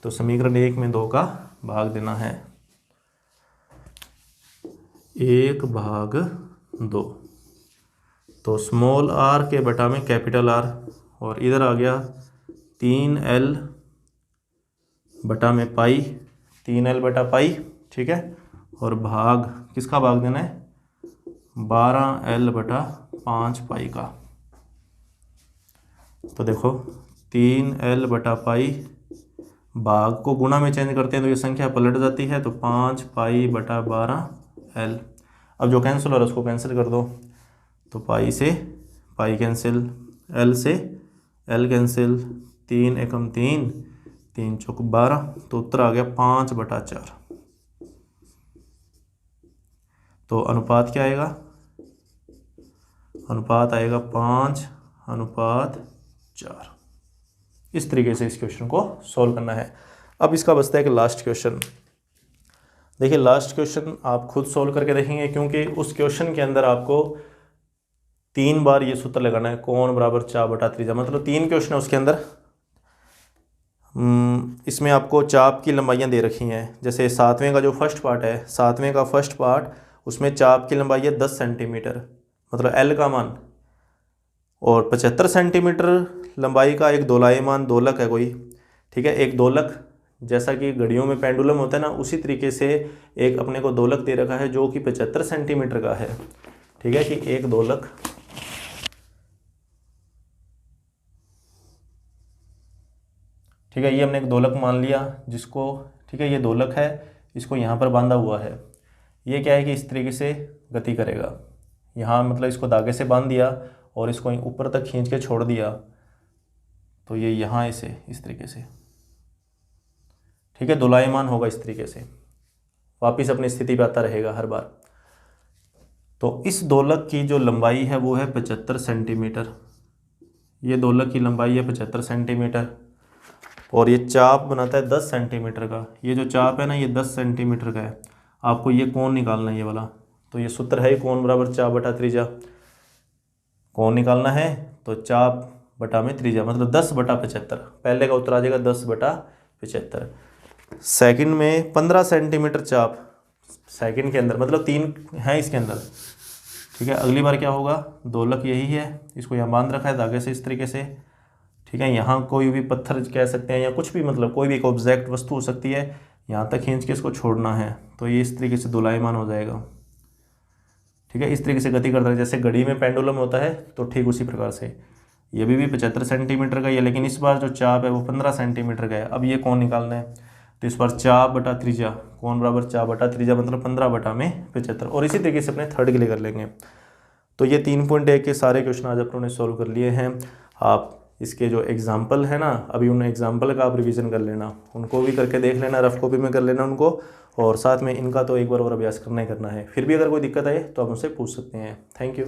तो समीकरण 1 में 2 का भाग देना है, 1 भाग 2। तो स्मॉल r के बटा में कैपिटल R, और इधर आ गया 3l बटा में पाई, 3l बटा पाई। ठीक है, और भाग किसका भाग देना है, 12l बटा 5 पाई का। तो देखो 3l बटा पाई, भाग को गुणा में चेंज करते हैं तो ये संख्या पलट जाती है, तो 5 पाई बटा 12l। अब जो कैंसिल हो रहा है उसको कैंसिल कर दो, तो पाई से पाई कैंसिल, l से l कैंसिल, 3 एकम 3, 3 चौक 12, तो उत्तर आ गया 5 बटा 4। तो अनुपात क्या आएगा, अनुपात आएगा 5 अनुपात 4। इस तरीके से इस क्वेश्चन को सॉल्व करना है। अब इसका बचता है कि लास्ट क्वेश्चन। देखिए लास्ट क्वेश्चन आप खुद सॉल्व करके देखेंगे, क्योंकि उस क्वेश्चन के अंदर आपको 3 बार ये सूत्र लगाना है, कोण बराबर चाप बटा त्रिज्या। मतलब 3 क्वेश्चन है उसके अंदर। इसमें आपको चाप की लंबाइयाँ दे रखी हैं। जैसे 7वें का जो फर्स्ट पार्ट है, 7वें का फर्स्ट पार्ट, उसमें चाप की लंबाई है 10 सेंटीमीटर, मतलब L का मान, और 75 सेंटीमीटर लंबाई का एक दोलायमान दोलक है कोई। ठीक है, एक दोलक, जैसा कि घड़ियों में पेंडुलम होता है ना, उसी तरीके से एक अपने को दोलक दे रखा है जो कि 75 सेंटीमीटर का है। ठीक है, कि एक दोलक, ठीक है, ये हमने एक दोलक मान लिया जिसको, ठीक है, ये दोलक है, इसको यहाँ पर बांधा हुआ है। ये क्या है कि इस तरीके से गति करेगा, यहाँ मतलब इसको धागे से बांध दिया और इसको ऊपर तक खींच के छोड़ दिया, तो ये यहाँ इसे इस तरीके से, ठीक है, दोलायमान होगा इस तरीके से, वापिस अपनी स्थिति पे आता रहेगा हर बार। तो इस दोलक की जो लंबाई है वो है 75 सेंटीमीटर। ये दोलक की लंबाई है 75 सेंटीमीटर और ये चाप बनाता है 10 सेंटीमीटर का। ये जो चाप है ना, ये 10 सेंटीमीटर का है। आपको ये कोण निकालना है, ये वाला। तो ये सूत्र है कोण बराबर चाप बटा त्रिज्या। कोण निकालना है तो चाप बटा में त्रिज्या, मतलब 10 बटा 75। पहले का उत्तर आ जाएगा 10 बटा 75। सेकंड में 15 सेंटीमीटर चाप सेकंड के अंदर, मतलब 3 है इसके अंदर, ठीक है। अगली बार क्या होगा, दोलक यही है, इसको यहाँ बांध रखा है धागे से इस तरीके से, ठीक है। यहाँ कोई भी पत्थर कह सकते हैं या कुछ भी, मतलब कोई भी एक ऑब्जेक्ट वस्तु हो सकती है, यहाँ तक खींच के इसको छोड़ना है, तो ये इस तरीके से दोलायमान हो जाएगा, ठीक है। इस तरीके से गति करता है, जैसे घड़ी में पेंडुलम होता है, तो ठीक उसी प्रकार से ये भी 75 सेंटीमीटर का ही है, लेकिन इस बार जो चाप है वो 15 सेंटीमीटर का है। अब ये कोण निकालना है, तो इस बार चाप बटा त्रिज्या, कोण बराबर चाप बटा त्रिज्या, मतलब 15 बटा में 75। और इसी तरीके से अपने थर्ड के लिए कर लेंगे। तो ये 3.1 के सारे क्वेश्चन आज अपनों ने सॉल्व कर लिए हैं। आप इसके जो एग्जाम्पल है ना, अभी उन एग्जाम्पल का आप रिवीजन कर लेना, उनको भी करके देख लेना, रफ कॉपी में कर लेना उनको, और साथ में इनका तो एक बार और अभ्यास करना ही करना है। फिर भी अगर कोई दिक्कत आए तो आप मुझसे पूछ सकते हैं। Thank you.